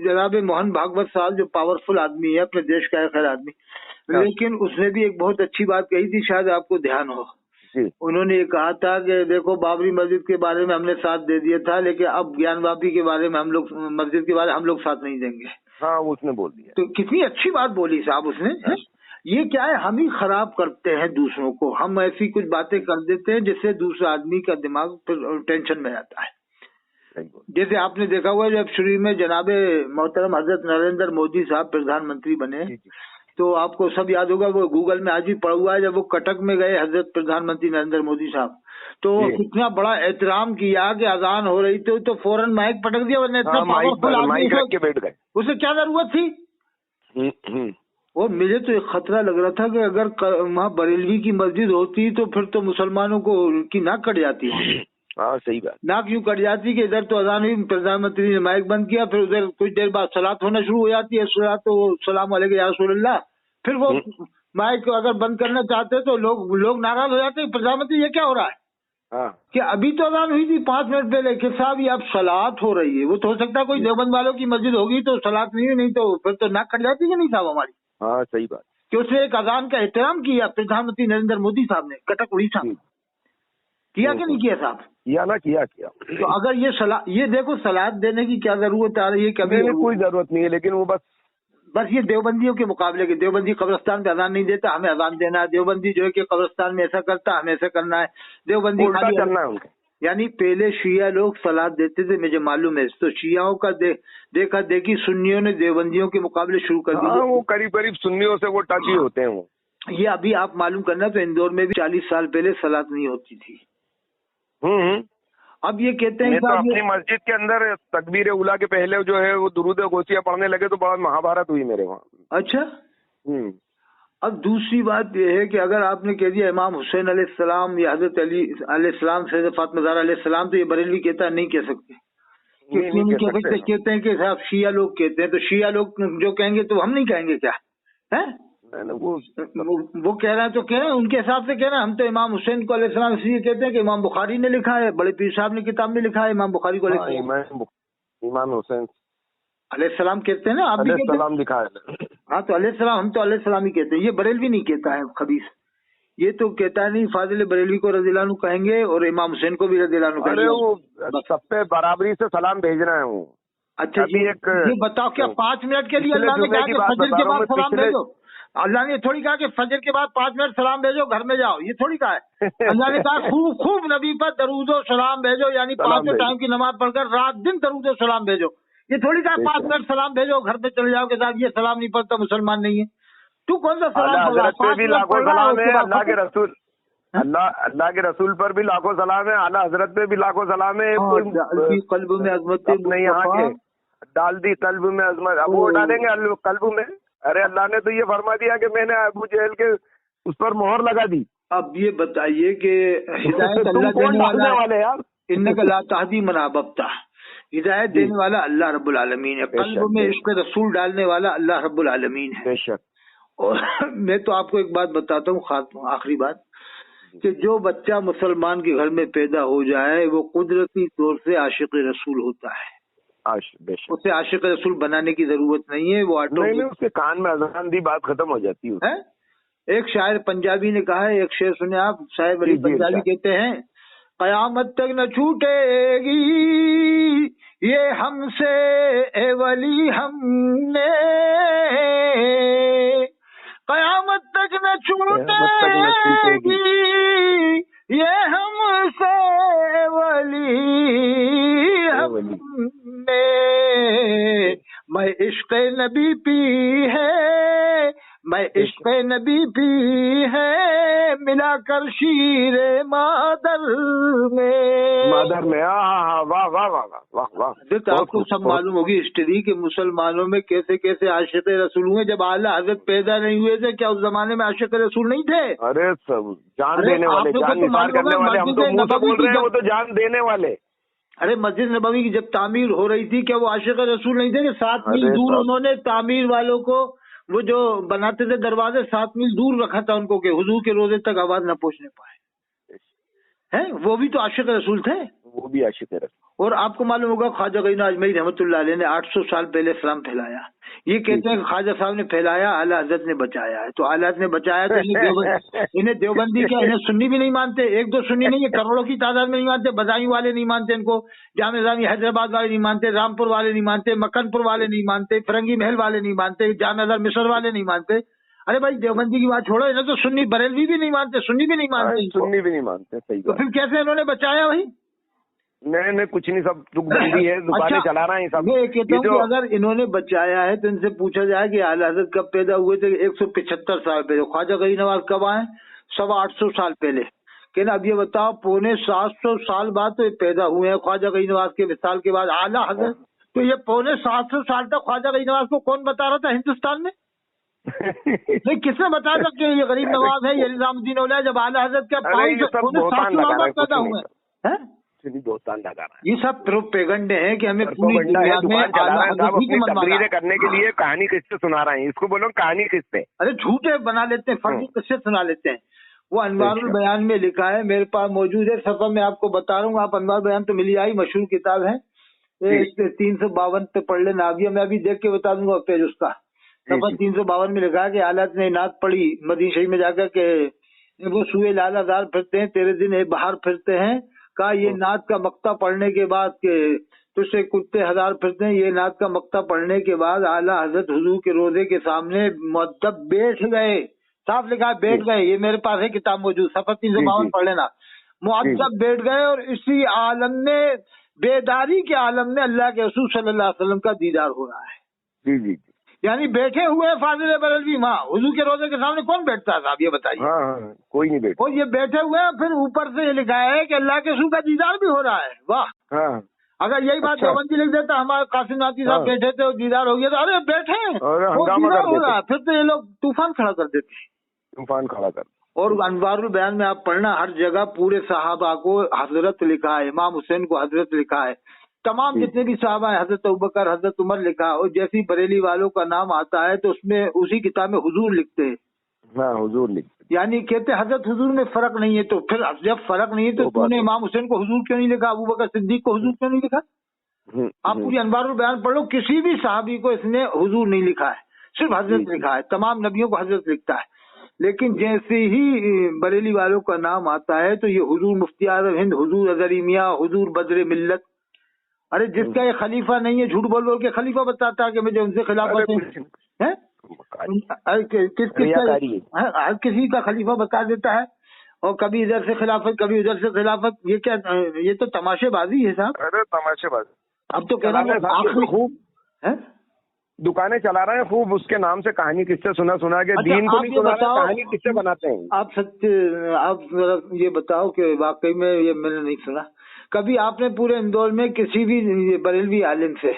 Speaker 1: जनाब मोहन भागवत साहब जो पावरफुल आदमी है, अपने देश का खैर आदमी, लेकिन उसने भी एक बहुत अच्छी बात कही थी, शायद आपको ध्यान हो। उन्होंने ये कहा था कि देखो, बाबरी मस्जिद के बारे में हमने साथ दे दिया था, लेकिन अब ज्ञानवापी के बारे में हम लोग, मस्जिद के बारे में हम लोग साथ नहीं देंगे।
Speaker 2: हाँ, उसने बोल दिया।
Speaker 1: तो कितनी अच्छी बात बोली साहब उसने। हाँ। ये क्या है, हम ही खराब करते हैं दूसरों को, हम ऐसी कुछ बातें कर देते हैं जिससे दूसरा आदमी का दिमाग फिर टेंशन में आता है। जैसे आपने देखा हुआ, जब शुरू में जनाबे मोहतरम हजरत नरेंद्र मोदी साहब प्रधानमंत्री बने, तो आपको सब याद होगा, वो गूगल में आज भी पड़ा हुआ है, जब वो कटक में गए हजरत प्रधानमंत्री नरेंद्र मोदी साहब, तो कितना बड़ा एहतराम किया कि अजान हो रही थी तो फौरन माइक पटक दिया, वरना इतना पावरफुल आदमी
Speaker 2: के बैठ गए,
Speaker 1: उसे क्या जरूरत थी। और मुझे तो एक खतरा लग रहा था कि अगर वहाँ बरेलवी की मस्जिद होती तो फिर तो मुसलमानों को की नाक कट जाती है।
Speaker 2: हाँ, सही बात, नाक
Speaker 1: यूं कट जाती कि इधर तो अजान हुई, प्रधानमंत्री ने माइक बंद किया, फिर उधर कुछ देर बाद सलात होना शुरू हो जाती है, सलात तो सलाम अलैकुम या रसूलल्लाह, फिर वो माइक अगर बंद करना चाहते तो लोग नाराज हो जाते, प्रधानमंत्री ये क्या हो रहा है। हाँ। कि अभी तो अजान हुई थी 5 मिनट पहले कि साहब ये अब सलात हो रही है। वो तो हो सकता है कोई देवबंद वालों की मस्जिद होगी तो सलात नहीं तो फिर तो नाक कट जाती है नहीं साहब हमारी।
Speaker 2: हाँ, सही बात,
Speaker 1: कि उसने एक अजान का एहतराम किया प्रधानमंत्री नरेंद्र मोदी साहब ने कटक उड़ीसा में, किया कि नहीं किया साहब?
Speaker 2: किया ना, किया।
Speaker 1: तो अगर ये देखो, सलाद देने की क्या जरूरत आ रही है? कभी
Speaker 2: कोई जरूरत नहीं है, लेकिन वो बस
Speaker 1: ये देवबंदियों के मुकाबले के, देवबंदी कब्रिस्तान पे अजान नहीं देता, हमें अजान देना है। देवबंदी जो है कि कब्रिस्तान में ऐसा करता, हमें ऐसा करना है। देवबंदी
Speaker 2: उल्टा करना है उनका।
Speaker 1: यानी पहले शिया लोग सलाद देते थे, मुझे मालूम है, तो शियाओं का देखा देखी सुन्नियों ने देवबंदियों के मुकाबले शुरू कर दिया।
Speaker 2: वो करीब सुन्नियों से वो टच ही होते हैं वो।
Speaker 1: ये अभी आप मालूम करना, तो इंदौर में भी 40 साल पहले सलाद नहीं होती थी। अब ये कहते हैं
Speaker 2: तो अपनी मस्जिद के अंदर तकबीर उला के पहले जो है वो दुरूद गोसिया पढ़ने लगे तो बहुत महाभारत हुई मेरे वहाँ।
Speaker 1: अच्छा। अब दूसरी बात यह है कि अगर आपने कह दिया इमाम हुसैन अलैहिस्सलाम या हजरत अली अलैहिस्सलाम से फातिमा ज़हरा अलैहिस्सलाम, तो ये बरेलवी कहता है नहीं कह सकते। नहीं कह सकते, कहते हैं कि साहब शिया लोग कहते हैं, तो शिया लोग जो कहेंगे तो हम नहीं कहेंगे क्या है? वो कह रहे हैं तो कह रहे हैं, उनके हिसाब से कह रहे हैं। हम तो इमाम हुसैन को अलैहिस्सलाम इसलिए कहते हैं कि इमाम बुखारी ने लिखा है, बड़े पीर साहब ने किताब में लिखा है इमाम बुखारी को
Speaker 2: इमाम हुसैन
Speaker 1: अलैहिस्सलाम कहते हैं ना, आप भी
Speaker 2: अलैहिस्सलाम लिखा है।
Speaker 1: हाँ, तो अलैहिस्सलाम, हम तो अलैहिस्सलाम ही कहते हैं, ये बरेलवी नहीं कहता है खबीस। ये तो कहता है नहीं, फाजिल बरेलवी को रज़ियल्लाहु अन्हु कहेंगे और इमाम हुसैन को भी रज़ियल्लाहु अन्हु कहेंगे।
Speaker 2: अरे वो सब पे बराबरी से सलाम भेजना है वो।
Speaker 1: अच्छा, ये बताओ, क्या 5 मिनट के लिए अल्लाह ने कहा कि फजर के बाद सलाम भेजो? अल्लाह ने थोड़ी कहा कि फजर के बाद 5 मिनट सलाम भेजो, घर में जाओ, ये थोड़ी कहा है। अल्लाह ने कहा खूब नबी पर दरूदो सलाम भेजो, यानी 5 टाइम की नमाज पढ़कर रात दिन दरूदो सलाम भेजो। ये थोड़ी कहा 5 मिनट सलाम भेजो, घर पे चले जाओ के साथ, ये सलाम नहीं पढ़ता मुसलमान नहीं है। तू कौन सा सलाम पढ़ रहा है?
Speaker 2: भी लाखों सलाम है अल्लाह के रसूल, अल्लाह के रसूल पर भी लाखों सलाम है, आला हजरत पे भी लाखों सलाम है।
Speaker 1: कल्ब में अजमत
Speaker 2: नहीं, यहाँ के डाल दी कल्ब में अजमत, अब वो डालेंगे कल्ब में। अरे अल्लाह ने तो ये फरमा दिया कि मैंने अबू जहल के उस पर मोहर लगा दी।
Speaker 1: अब ये बताइए कि हिदायत अल्लाह देने वाला यार, इन्नका ला तहदी मन अहबब्ता, हिदायत देने वाला अल्लाह रब्बुल आलमीन है, कल्ब में इश्क़ रसूल डालने वाला अल्लाह रब्बुल आलमीन है। बेशक। और मैं तो आपको एक बात बताता हूँ, आखिरी बात, कि जो बच्चा मुसलमान के घर में पैदा हो जाए वो कुदरती तौर से आशिक़ रसूल होता है। उसे आशिक़ रसूल बनाने की जरूरत नहीं है, वो नहीं,
Speaker 2: उसके कान में अज़ान दी बात खत्म हो जाती है।
Speaker 1: एक शायर पंजाबी ने कहा है, एक शेर सुने आप, शायर बड़ी पंजाबी कहते हैं, कयामत तक न छूटेगी ये हमसे ए वली हमने, कयामत तक न छूटेगी ये हमसे वली हमने, मैं इश्क़ नबी पी है, मैं इश्क़ नबी पी है, मिलाकर शीर मादर में।
Speaker 2: वाह वाह वाह वाह वाह वाह।
Speaker 1: आपको सब मालूम होगी हिस्ट्री के मुसलमानों में कैसे कैसे आशिक रसूल हुए। जब आला हजरत पैदा नहीं हुए थे, क्या उस जमाने में आशिक रसूल नहीं थे?
Speaker 2: अरे सब जान देने वाले, जान निसार करने वाले, हम तो मुंह से बोल रहे हैं, वो तो जान देने वाले।
Speaker 1: अरे मस्जिद नबवी की जब तामीर हो रही थी, क्या वो आशिक रसूल नहीं थे कि 7 मील दूर उन्होंने तामीर वालों को, वो जो बनाते थे दरवाजे, 7 मील दूर रखा था उनको कि हुजूर के रोजे तक आवाज न पहुंचने पाए, हैं? वो भी तो आशिक रसूल थे,
Speaker 2: वो भी आशिक रसूल।
Speaker 1: और आपको मालूम होगा ख्वाजा गईन अजमेरी रहमतुल्लाह अलैह ने 800 साल पहले इस्लाम फैलाया। ये कहते हैं कि ख्वाजा साहब ने फैलाया, आला हजरत ने बचाया है। तो आला हजरत ने बचाया तो इन्हें देवबंदी क्या, इन्हें सुन्नी भी नहीं मानते, 1-2 सुन्नी नहीं है, करोड़ों की तादाद में नहीं मानते। बदायूं वाले नहीं मानते इनको, जामे निज़ामी हैदराबाद वाले नहीं मानते, रामपुर वाले नहीं मानते, मक्कनपुर वाले नहीं मानते, फिरंगी महल वाले नहीं मानते, जामे मिस्र वाले नहीं मानते। अरे भाई देवबंदी की बात छोड़ो, इन्हें तो सुन्नी बरेलवी भी नहीं मानते, सुन्नी भी नहीं मानते,
Speaker 2: सुन्नी भी नहीं मानते। सही
Speaker 1: तो फिर कैसे इन्होंने बचाया भाई?
Speaker 2: नहीं कुछ नहीं, सब दुखबंदी है, दुकानें चला रहे हैं सब।
Speaker 1: मैं कहता हूँ कि अगर इन्होंने बचाया है तो इनसे पूछा जाए कि आला हजरत कब पैदा हुए थे? 175 साल पहले। ख्वाजा गरीब नवाज कब आए? 825 साल पहले। कहना अब ये बताओ, 750 साल बाद तो ये पैदा हुए हैं ख्वाजा गरीब नवाज के विशाल के बाद आला हजरत। तो ये 750 साल तक ख्वाजा गरीब नवाज को कौन बता रहा था हिंदुस्तान में? नहीं, किसने बताया था कि ये गरीब नवाज है, ये निजामुद्दीन औलिया? जब आला हजरत के पैदा हुए हैं,
Speaker 2: दोस्तान लगा रहा है।
Speaker 1: ये सब प्रोपेगंडे हैं कि हमें पूरी दुनिया में
Speaker 2: तकरीरें करने के लिए कहानी किस्से सुना रहे हैं, इसको बोलो कहानी किस्से।
Speaker 1: अरे झूठे बना लेते हैं, फर्जी किस्से सुना लेते हैं। वो अनवारुल बयान में लिखा है, मेरे पास मौजूद है, सफर में आपको बता रहा हूँ। आप अनवारुल बयान तो मिली आई, मशहूर किताब है, 352 पे पढ़ लेना। अभी मैं अभी देख के बता दूंगा पेज उसका। सफर 352 में लिखा है कि आलत ने नात पढ़ी मदीना शरीफ में जाकर के, वो सुए लालादार फिरते हैं, तेरे दिन बाहर फिरते हैं। कहा ये नात का मक्ता पढ़ने के बाद के तुझसे कुत्ते हजार फिरते हैं। ये नात का मक्ता पढ़ने के बाद आला हजरत हुजूर के रोजे के सामने मुअद्दब बैठ गए। साफ लिखा है बैठ गए, ये मेरे पास है किताब मौजूद, सफर 352 पढ़ लेना। मुअद्दब बैठ गए और इसी आलम में, बेदारी के आलम में अल्लाह के रसूल सल्लल्लाहु अलैहि वसल्लम का दीदार हो रहा है।
Speaker 2: जी जी,
Speaker 1: यानी बैठे हुए फाजिल बरेलवी माँ हुजूर के रोजे के सामने कौन बैठता था, आप ये बताइए?
Speaker 2: हाँ, कोई नहीं बैठा।
Speaker 1: और ये बैठे हुए हैं, फिर ऊपर से ये लिखा है कि अल्लाह के रसूल का दीदार भी हो रहा है। वाह,
Speaker 2: हाँ।
Speaker 1: अगर यही बात देवबंदी लिख देता, हमारे कासिम नाती साहब बैठे थे और दीदार हो गया, तो अरे बैठे दीदार हो रहा, फिर तो ये लोग तूफान खड़ा कर देते,
Speaker 2: तूफान खड़ा कर।
Speaker 1: और अनवारुल बयान में आप पढ़ना, हर जगह पूरे सहाबा को हजरत लिखा है, इमाम हुसैन को हजरत लिखा है, तमाम जितने भी साहबा है, हजरत अबूबकर, हजरत उमर लिखा। और जैसी बरेली वालों का नाम आता है तो उसमें उसी किताब में हुजूर लिखते हैं।
Speaker 2: हाँ, हुजूर लिखते,
Speaker 1: यानी कहते हजरत हुजूर में फर्क नहीं है। तो फिर जब फर्क नहीं है तो तूने इमाम हुसैन को हुजूर क्यों नहीं लिखा, अबू बकर सिद्दीक को हुजूर क्यों नहीं लिखा? आप पूरी अनवारुल बयान पढ़ लो, किसी भी साहबी को इसने हुजूर नहीं लिखा है, सिर्फ हजरत लिखा है। तमाम नबियों को हजरत लिखता है, लेकिन जैसे ही बरेली वालों का नाम आता है तो ये हुजूर मुफ्ती आज़म हिंद, हुजूर अज़हरी मियां, हुजूर बद्र मिल्लत। अरे जिसका ये खलीफा नहीं है, झूठ बोल बोल के खलीफा बताता है कि मुझे उनसे खिलाफत है। हर किसी का खलीफा बता देता है, और कभी इधर से खिलाफत, कभी उधर से खिलाफत। ये क्या, ये तो तमाशेबाजी है साहब।
Speaker 2: अरे तमाशेबाजी।
Speaker 1: अब तो कहना है
Speaker 2: खूब है, दुकानें चला रहे हैं खूब, उसके नाम से कहानी किससे सुना के दीन को नहीं सुना रहे, कहानी किससे बनाते हैं
Speaker 1: आप? सत्य, आप ये बताओ कि वाकई में ये मैंने नहीं सुना कभी। आपने पूरे इंदौर में किसी भी बरेलवी आलिम से,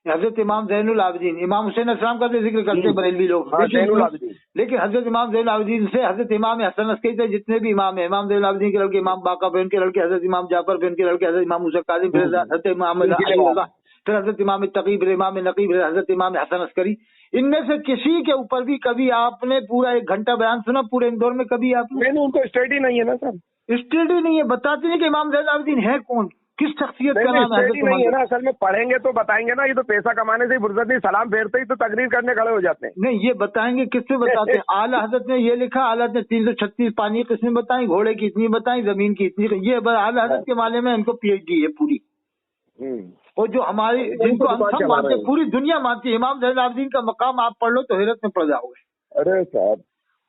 Speaker 1: हजरत इमाम ज़ैनुल आबिदीन, इमाम हुसैन अस्सलाम का तो जिक्र करते हैं बरेलवी लोग, लेकिन हजरत इमाम ज़ैनुल आबिदीन से, हजरत इमाम हसन अस्करी से, जितने भी इमाम है, इमाम ज़ैनुल आबिदीन के लड़के इमाम बाका, फिर उनके लड़के हजरत इमाम जाफर, फिर उनके लड़के हजरत इमाम मूसा काज़िम, फिर हजरत इमाम अली, फिर हजरत इमाम तक़ी, फिर इमाम नक़ी, फिर हजरत इमाम हसन अस्करी, इनमें से किसी के ऊपर भी कभी आपने पूरा 1 घंटा बयान सुना पूरे इंदौर में? कभी आपने?
Speaker 2: मैंने उनको स्टडी नहीं है ना सर,
Speaker 1: स्टडी नहीं है, बताते नहीं कि इमाम ज़ैनुल आबिदीन है कौन, किस शख्सियत
Speaker 2: नहीं
Speaker 1: का
Speaker 2: नहीं
Speaker 1: नाम है?
Speaker 2: स्टडी नहीं है ना, असल में पढ़ेंगे तो बताएंगे ना, ये तो पैसा कमाने से ही फुर्सत नहीं, सलाम फेरते ही तो तकरीर करने खड़े हो जाते हैं।
Speaker 1: नहीं, ये बताएंगे किससे बताते हैं? आला हजरत ने ये लिखा, आला हजरत ने 336 पानी किसने बताई, घोड़े की इतनी बताई, जमीन की इतनी, ये आला हजरत के माले में इनको PhD है पूरी। और जो हमारी जिनको हम सब मानते, पूरी दुनिया मानती है, इमाम ज़ैनुल आबिदीन का मकाम आप पढ़ लो तो हैरत में पड़ जाओगे।
Speaker 2: अरे साहब,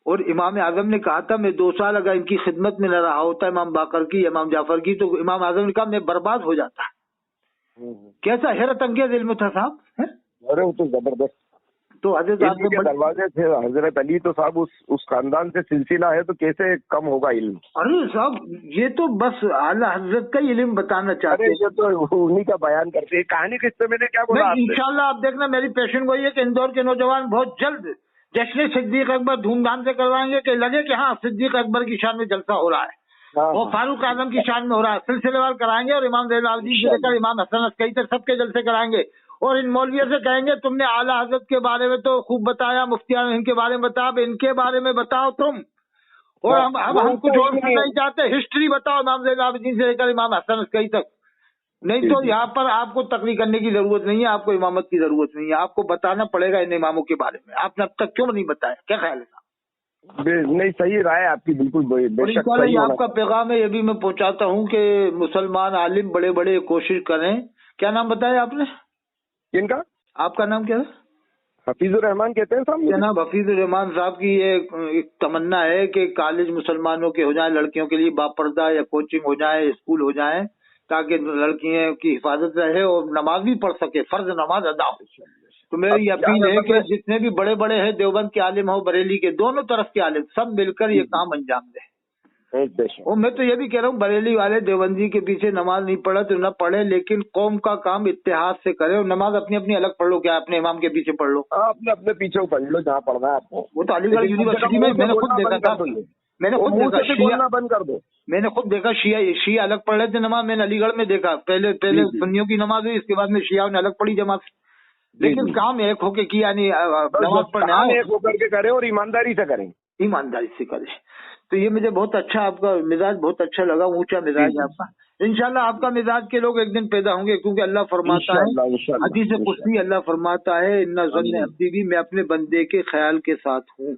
Speaker 1: और इमाम आजम ने कहा था मैं 2 साल अगर इनकी खिदमत में न रहा होता, इमाम बाकर की, इमाम जाफर की, तो इमाम आजम ने कहा मैं बर्बाद हो जाता। कैसा हैरत अंगेज इल्म था साहब, है?
Speaker 2: अरे वो तो जबरदस्त।
Speaker 1: तो हजरत
Speaker 2: इल्म के दरवाजे थे हजरत अली, तो साहब उस खानदान से सिलसिला है, तो कैसे कम होगा इल्म?
Speaker 1: अरे साहब, ये तो बस आला हजरत का इल्म बताना चाहते हैं।
Speaker 2: ये तो उन्हीं का बयान करते हैं। कहानी किससे मैंने क्या बोला?
Speaker 1: इंशाल्लाह आप देखना, मेरी पेशेंट वही है कि इंदौर के नौजवान बहुत जल्द जश्न सिद्दीक अकबर धूमधाम से करवाएंगे कि लगे कि हाँ सिद्दीक अकबर की शान में जलसा हो रहा है, और फारूक आजम की शान में हो रहा है, सिलसिलेवार कराएंगे। और इमाम ज़ैनुल आबिदीन से लेकर इमाम हसन अस्करी तक सबके जलसे कराएंगे। और इन मौलवियों से कहेंगे तुमने आला हजरत के बारे में तो खूब बताया, मुफ्तियान इनके बारे में बताओ, अब इनके बारे में बताओ तुम। और हम कुछ और नहीं चाहते, हिस्ट्री बताओ इमाम ज़ैनुल आबिदीन से लेकर इमाम हसन अस्करी तक। नहीं तो यहाँ पर आपको तकरीर करने की जरूरत नहीं है, आपको इमामत की जरूरत नहीं है, आपको बताना पड़ेगा इन इमामों के बारे में। आपने अब तक क्यों नहीं बताया? क्या ख्याल है साहब?
Speaker 2: नहीं, सही राय आपकी, बिल्कुल बेशक सही।
Speaker 1: आपका पैगाम है, ये भी मैं पहुंचाता हूँ कि मुसलमान आलिम बड़े बड़े कोशिश करें। क्या नाम बताया आपने?
Speaker 2: किनका?
Speaker 1: आपका नाम क्या है?
Speaker 2: हफीजुर रहमान कहते हैं साहब।
Speaker 1: जनाब हफीजुर रहमान साहब की ये एक तमन्ना है कि कॉलेज मुसलमानों के हो जाए, लड़कियों के लिए बापर्दा या कोचिंग हो जाए, स्कूल हो जाए, ताकि लड़कियों की हिफाजत रहे और नमाज भी पढ़ सके, फर्ज नमाज अदा हो। तो मेरी अपील है कि जितने भी बड़े बड़े हैं, देवबंद के आलिम हो, बरेली के, दोनों तरफ के आलिम, सब मिलकर ये काम अंजाम दें। और मैं तो ये भी कह रहा हूँ, बरेली वाले देवबंदी के पीछे नमाज नहीं पढ़ा तो न पढ़े, लेकिन कौम का काम इत्तेहाद से करे, और नमाज अपनी अपनी अलग पढ़ लो, क्या अपने इमाम के पीछे पढ़ लो,
Speaker 2: अपने अपने पीछे पढ़ लो जहाँ पढ़ना है आपको।
Speaker 1: वो तो अलीगढ़ यूनिवर्सिटी में मैंने खुद देखा था, मैंने खुद देखा,
Speaker 2: शिया बंद कर दो,
Speaker 1: मैंने खुद देखा, शिया अलग पढ़ रहे थे नमाज, मैंने अलीगढ़ में देखा। पहले सुन्नियों की नमाज हुई, इसके बाद में शियाओं ने अलग पढ़ी जमात। लेकिन काम एक होके किया नहीं, नमाज पढ़ना एक होकर के करें और ईमानदारी से करें, ईमानदारी से करें। तो ये मुझे बहुत अच्छा, आपका मिजाज बहुत अच्छा लगा, ऊंचा मिजाज है आपका। इंशाल्लाह आपका मिजाज के लोग एक दिन पैदा होंगे, क्योंकि अल्लाह फरमाता है, हदीस कुदसी अल्लाह फरमाता है, इन्ना ज़न्न अब्दी भी, मैं अपने बंदे के ख्याल के साथ हूँ।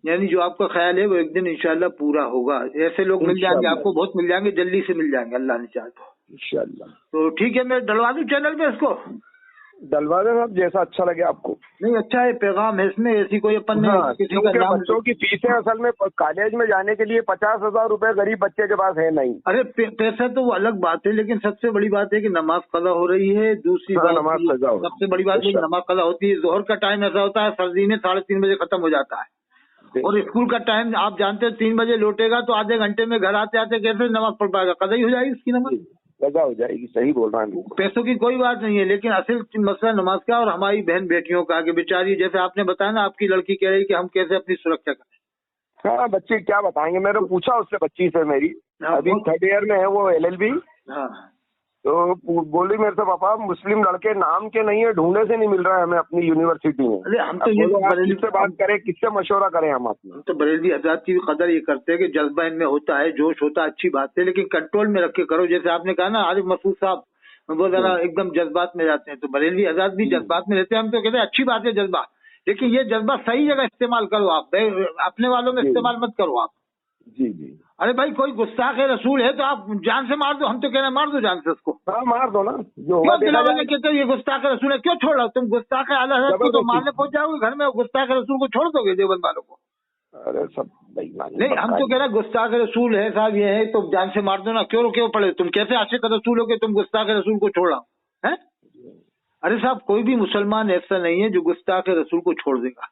Speaker 1: यानी जो आपका ख्याल है वो एक दिन इंशाल्लाह पूरा होगा। ऐसे लोग मिल जाएंगे आपको, बहुत मिल जाएंगे, जल्दी से मिल जाएंगे, अल्लाह ने चाहे तो इंशाल्लाह। तो ठीक है, मैं डलवा दूं चैनल पे इसको? डलवा देना जैसा अच्छा लगे आपको। नहीं, अच्छा है, पैगाम है इसमें, ऐसी कोई अपन ने किसी का नाम। बच्चों की फीसें असल में कॉलेज में जाने के लिए 50,000 रुपए गरीब बच्चे के पास है नहीं। अरे पैसा तो वो अलग बात है, लेकिन सबसे बड़ी बात है कि नमाज कज़ा हो रही है। दूसरी बात, नमाज कज़ा हो, सबसे बड़ी बात है नमाज कज़ा होती है। जोहर का टाइम ऐसा होता है सर्दी में 3:30 बजे खत्म हो जाता है, और स्कूल का टाइम आप जानते हो 3 बजे लौटेगा, तो आधे घंटे में घर आते आते कैसे नमाज पढ़ पाएगा? कज़ा ही हो जाएगी उसकी नमाज, कज़ा हो जाएगी। सही बोल रहा है, पैसों की कोई बात नहीं है, लेकिन असल मसला नमाज का और हमारी बहन बेटियों का, कि बेचारी जैसे आपने बताया ना, आपकी लड़की कह रही कि हम कैसे अपनी सुरक्षा करें। हाँ, बच्चे क्या बताएंगे, मैंने पूछा उससे, बच्ची से मेरी, अभी 3rd ईयर में है वो, LLB। हाँ, तो बोली मेरे से, पापा मुस्लिम लड़के नाम के नहीं है, ढूंढने से नहीं मिल रहा है हमें अपनी यूनिवर्सिटी में। अरे हम तो ये बरेली से बात करें, किससे मशवरा करें हम अपने? हम तो बरेली हजरात की भी कदर ये करते हैं कि जज्बा इनमें होता है, जोश होता है, अच्छी बात है, लेकिन कंट्रोल में रख के करो। जैसे आपने कहा ना आरिफ मसूद साहब, वो जरा एकदम जज्बात में जाते हैं, तो बरेली हजरात भी जज्बात में रहते हैं। हम तो कहते हैं अच्छी बात है जज्बा, लेकिन ये जज्बा सही जगह इस्तेमाल करो आप, अपने वालों में इस्तेमाल मत करो आप। जी जी। अरे भाई, कोई गुस्ताख रसूल है तो आप जान से मार दो, हम तो कह रहे हैं मार दो जान से उसको। हाँ, मार दो ना, जो कहते हो ये गुस्ताख रसूल है, क्यों छोड़ रहा हो तुम? गुस्ताख आला हज़रत को तो मारने पहुंच जाओगे घर में, गुस्ताख रसूल को छोड़ दोगे देवबंद वालों को? अरे सब नहीं, हम तो कह रहे हैं गुस्ताख रसूल है साहब, ये है तो जान से मार दो ना, क्यों पड़े तुम? कैसे आशिक रसूल हो के तुम गुस्ताख रसूल को छोड़ रहा हो है? अरे साहब, कोई भी मुसलमान ऐसा नहीं है जो गुस्ताख रसूल को छोड़ देगा।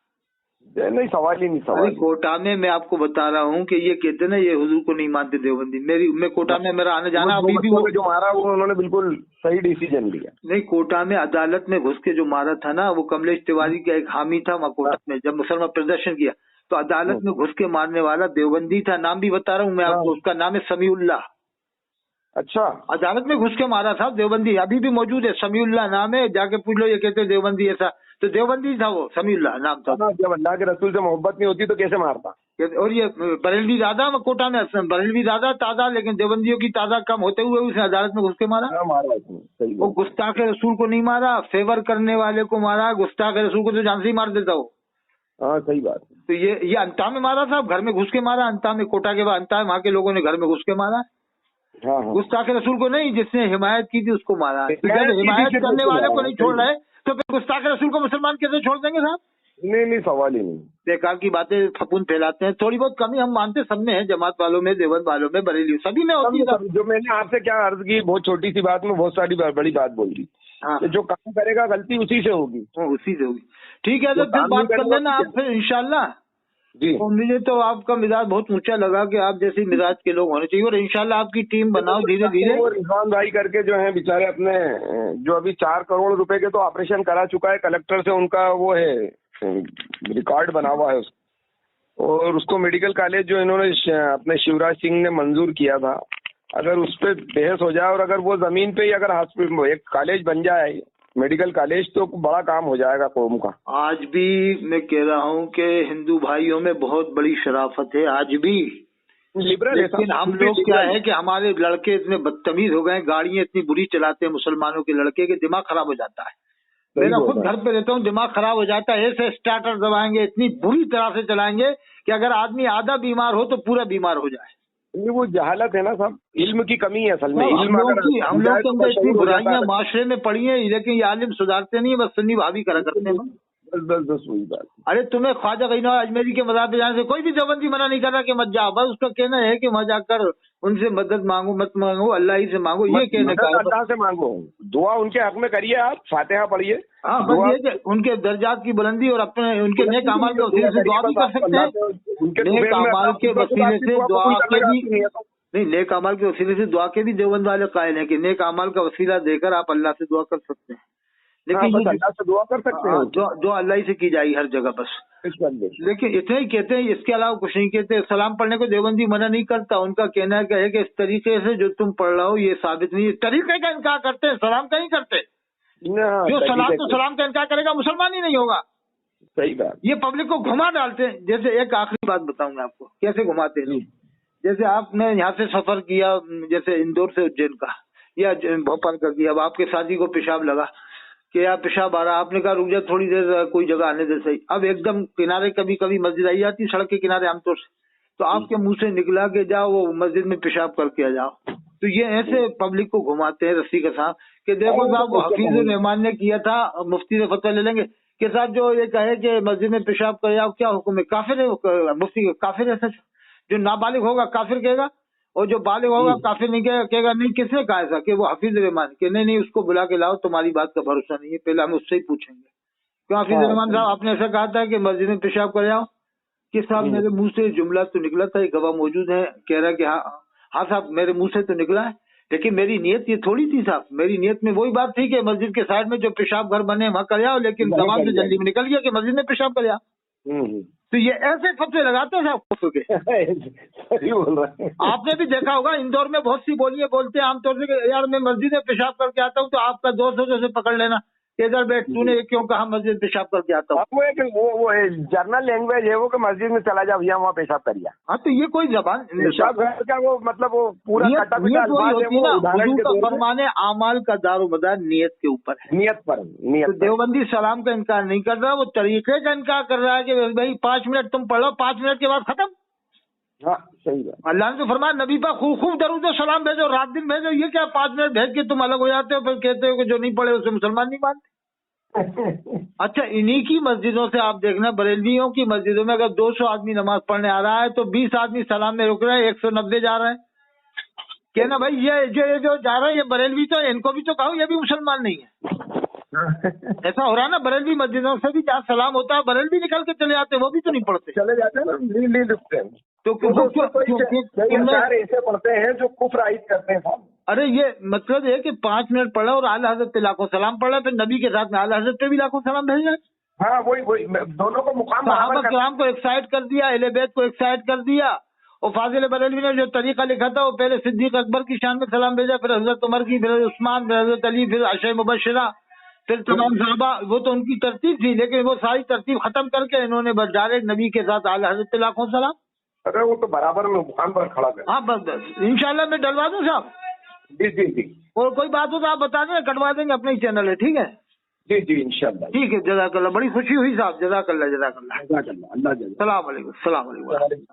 Speaker 1: नहीं, सवाल ही नहीं। सवाल कोटा में मैं आपको बता रहा हूँ कि ये कहते ना, ये हुजूर को नहीं मानते देवबंदी। मैं कोटा में मेरा आने जाना, अभी भी वो जो मारा वो उन्होंने बिल्कुल सही डिसीजन लिया। नहीं, कोटा में अदालत में घुस के जो मारा था ना, वो कमलेश तिवारी का एक हामी था वहाँ कोटा में, जब मुसलमान प्रदर्शन किया तो अदालत में घुस के मारने वाला देवबंदी था। नाम भी बता रहा हूँ मैं आपको, उसका नाम है समीउल्लाह।
Speaker 2: अच्छा,
Speaker 1: अदालत में घुस के मारा था देवबंदी, अभी भी मौजूद है, समीउल्लाह नाम है, जाके पूछ लो, ये कहते देवबंदी ऐसा, तो देवबंदी था वो, समीउल्लाह नाम था।
Speaker 2: जब अल्लाह के रसूल से मोहब्बत नहीं होती तो कैसे मारता?
Speaker 1: और ये बरेलवी दादा कोटा में, बरेलवी दादा ताजा, लेकिन देवबंदियों की ताजा कम होते हुए उसने अदालत में घुस के मारा।
Speaker 2: मारा उसने, सही
Speaker 1: वो गुस्ताख रसूल को नहीं मारा, फेवर करने वाले को मारा, गुस्ताख रसूल को तो जान से ही मार देता वो।
Speaker 2: हाँ सही बात।
Speaker 1: तो ये अंता में मारा था, घर में घुस के मारा, अंता में, कोटा के बाद अंता, वहाँ के लोगों ने घर में घुस के मारा।
Speaker 2: हाँ हाँ,
Speaker 1: गुस्ताख रसूल को नहीं, जिसने हिमायत की थी उसको मारा। हिमायत करने वाले को नहीं छोड़ रहे तो फिर गुस्ताख रसूल को मुसलमान कैसे छोड़ देंगे साहब?
Speaker 2: नहीं सवाल ही नहीं।
Speaker 1: बेकार की बातें फपून फैलाते हैं। थोड़ी बहुत कमी हम मानते सब में है, जमात वालों में, देवबंद वालों में, बरेली, सभी में होती है।
Speaker 2: जो मैंने आपसे क्या अर्ज की, बहुत छोटी सी बात में बहुत सारी बड़ी बात बोल दी।
Speaker 1: हाँ,
Speaker 2: जो काम करेगा गलती उसी से होगी,
Speaker 1: उसी से होगी। ठीक है, तो फिर बात कर लेना आप फिर इंशाल्लाह जी। तो मुझे तो आपका मिजाज बहुत ऊंचा लगा कि आप जैसे मिजाज के लोग होने चाहिए, और इंशाल्लाह आपकी टीम बनाओ धीरे धीरे।
Speaker 2: वो रिजवान भाई करके जो है बेचारे अपने, जो अभी 4 करोड़ रुपए के तो ऑपरेशन करा चुका है कलेक्टर से, उनका वो है रिकॉर्ड बना हुआ है उसको, और उसको मेडिकल कॉलेज जो इन्होंने अपने शिवराज सिंह ने मंजूर किया था, अगर उस पर बहस हो जाए और अगर वो जमीन पे ही अगर हॉस्पिटल एक कॉलेज बन जाए, मेडिकल कॉलेज, तो बड़ा काम हो जाएगा कौम का।
Speaker 1: आज भी मैं कह रहा हूँ कि हिंदू भाइयों में बहुत बड़ी शराफत है आज भी,
Speaker 2: लिबरल है।
Speaker 1: लेकिन हम लोग क्या है कि हमारे लड़के इतने बदतमीज हो गए, गाड़ियां इतनी बुरी चलाते हैं मुसलमानों के लड़के के, दिमाग खराब हो जाता है। मेरा खुद घर पे रहता हूँ, दिमाग खराब हो जाता है। ऐसे स्टार्टर दबाएंगे, इतनी बुरी तरह से चलाएंगे कि अगर आदमी आधा बीमार हो तो पूरा बीमार हो जाए।
Speaker 2: ये वो जहालत है ना साहब, इल्म की कमी है असल में।
Speaker 1: हम लोग के अंदर इतनी बुराइयां माशरे में पड़ी हैं, लेकिन ये आलिम सुधारते नहीं, बस सुन्नी भाभी करा करते हैं।
Speaker 2: बस वही बात।
Speaker 1: अरे तुम्हें ख्वाजा गईना अजमेरी के मज़ार पे जाने से कोई भी देवबंदी मना नहीं कर रहा कि मत जाओ, बस उसका कहना है कि वहाँ जाकर उनसे मदद मांगो, मत मांगो, अल्लाह ही से मांगो, ये कहने का।
Speaker 2: अल्लाह से मांगो, दुआ उनके हक में करिए, आप फातिहा पढ़िए।
Speaker 1: हाँ, बस ये कि उनके दर्जात की बुलंदी और अपने उनके नेक अमाल के वसीले से दुआ भी कर सकते हैं। नेक अमाल के वसीले से दुआ के भी नहीं, नेक अमाल के वसीले से दुआ के भी देवबंद वाले कायल हैं कि नेक अमाल का वसीला देकर आप अल्लाह से दुआ कर सकते हैं। लेकिन
Speaker 2: अल्लाह से दुआ कर सकते हैं,
Speaker 1: जो अल्लाह ही से की जाएगी हर जगह बस। लेकिन इतने ही कहते हैं, इसके अलावा कुछ नहीं कहते। सलाम पढ़ने को देवबंदी मना नहीं करता, उनका कहना है कि इस तरीके से जो तुम पढ़ रहे हो ये साबित नहीं है। तरीके का इनकार करते हैं, सलाम का नहीं करते। जो सलाम तो सलाम का इनकार करेगा मुसलमान ही नहीं होगा।
Speaker 2: सही बात।
Speaker 1: ये पब्लिक को घुमा डालते हैं। जैसे एक आखिरी बात बताऊंगा आपको कैसे घुमाते हैं। जैसे आपने यहाँ से सफर किया, जैसे इंदौर से उज्जैन का या भोपाल का किया, अब आपके साथी को पेशाब लगा कि यार पेशाब आ रहा, आपने कहा रुक जा थोड़ी देर, कोई जगह आने दे सही। अब एकदम किनारे, कभी कभी मस्जिद आई जाती सड़क के किनारे आमतौर से, तो आपके मुंह से निकला कि जाओ वो मस्जिद में पेशाब करके आ जाओ। तो ये ऐसे पब्लिक को घुमाते हैं रस्सी के साथ कि देखो साहब हफीजुर रहमान ने किया था, मुफ्ती से फतवा ले लेंगे कि साहब जो ये कहे कि मस्जिद में पेशाब कर जाओ क्या हुक्म है, काफिर है मुफ्ती, काफिर है सच। जो नाबालिग होगा काफिर कहेगा, और जो बालिग होगा काफिर नहीं कहेगा। नहीं, किसने कहा ऐसा कि वो हफीज रहमान के? नहीं, उसको बुला के लाओ, तुम्हारी बात का भरोसा नहीं है, पहले हम उससे ही पूछेंगे। क्यों हफीज रहमान साहब आपने ऐसा कहा था कि मस्जिद में पेशाब कर जाओ? कि साहब मेरे मुंह से जुमला तो निकला था, एक गवाह मौजूद है, कह रहा है कि हाँ साहब मेरे मुंह से तो निकला है, लेकिन मेरी नीयत ये थोड़ी थी साहब, मेरी नीयत में वही बात थी कि मस्जिद के साइड में जो पेशाब घर बने वहाँ कर जाओ, लेकिन जबान से जल्दी में निकल गया कि मस्जिद में पेशाब कर जाओ। तो ये ऐसे फतवे लगाते हैं साहब कुफर के।
Speaker 2: सही बोल रहे हैं।
Speaker 1: आपने भी देखा होगा इंदौर में बहुत सी बोलियां बोलते हैं आमतौर से, यार मैं मस्जिद में पेशाब करके आता हूँ, तो आपका दोस्त हो जैसे पकड़ लेना, इधर बैठ, तूने क्यों कहा मस्जिद पेशाब करके आता हूँ?
Speaker 2: वो जर्नल लैंग्वेज है वो कि मस्जिद में चला जाओ भैया वहाँ पेशाब करिए।
Speaker 1: हाँ, तो ये कोई जबान
Speaker 2: पेशाब का वो मतलब वो पूरा
Speaker 1: फरमाने आमाल का दारोमदार नियत के ऊपर है,
Speaker 2: नियत पर।
Speaker 1: तो देवबंदी सलाम का इनकार नहीं कर रहा, वो तरीके का इनकार कर रहा है कि भाई 5 मिनट तुम पढ़ लो, 5 मिनट के बाद खत्म।
Speaker 2: हाँ सही है।
Speaker 1: अल्लाह ने तो फरमाया नबी पर खूब दरूद सलाम भेजो, रात दिन भेजो। ये क्या 5 मिनट भेज के तुम अलग हो जाते हो, फिर कहते हो कि जो नहीं पढ़े उसे मुसलमान नहीं मानते। अच्छा, इन्हीं की मस्जिदों से आप देखना, बरेलवियों की मस्जिदों में अगर 200 आदमी नमाज पढ़ने आ रहा है तो 20 आदमी सलाम में रुक रहे हैं, 190 जा रहे हैं। कहना भाई ये जो जा रहे हैं ये बरेलवी, तो इनको भी तो कहो ये भी मुसलमान नहीं है। ऐसा हो रहा है ना, बरेलवी मस्जिदों से भी जहाँ सलाम होता है बरेलवी निकल के चले जाते हैं, वो भी तो नहीं पढ़ते,
Speaker 2: चले जाते हैं ना, नहीं रुकते हैं।
Speaker 1: तो
Speaker 2: ऐसे पढ़ते हैं जो कुफ्र आयद करते हैं।
Speaker 1: अरे ये मतलब है कि 5 मिनट पढ़ा और आला हजरत पे लाखों सलाम पढ़ा, फिर नबी के साथ में आला हजरत पे भी लाखों सलाम भेज रहे।
Speaker 2: हाँ वही दोनों को मुकाम
Speaker 1: सहाबा किराम को एक साइड कर दिया, अहले बैत को एक साइड कर दिया, और फाजिल बरेलवी ने जो तरीका लिखा था वो पहले सिद्दीक अकबर की शान में सलाम भेजा, फिर हजरत उमर की, फिर उस्मान, फिर हजरत अली, फिर अशर मुबशरा, फिर तमाम साहबा। वो तो उनकी तरतीब थी, लेकिन वो सारी तरतीब खत्म करके इन्होंने बस डायरेक्ट नबी के साथ आला हजरत लाखों सलाम।
Speaker 2: अरे वो तो बराबर में मुकाम पर खड़ा कर।
Speaker 1: हाँ बस इंशाल्लाह मैं डलवा दूँ साहब।
Speaker 2: जी जी जी।
Speaker 1: और कोई बात हो तो आप बता दें, कटवा देंगे, अपना ही चैनल है। ठीक है
Speaker 2: जी जी इंशाल्लाह।
Speaker 1: ठीक है, जज़ाकल्लाह, बड़ी खुशी हुई साहब, जज़ाकल्लाह जज़ाकल्लाह।
Speaker 2: अल्लाह
Speaker 1: सलाम अलैकुम।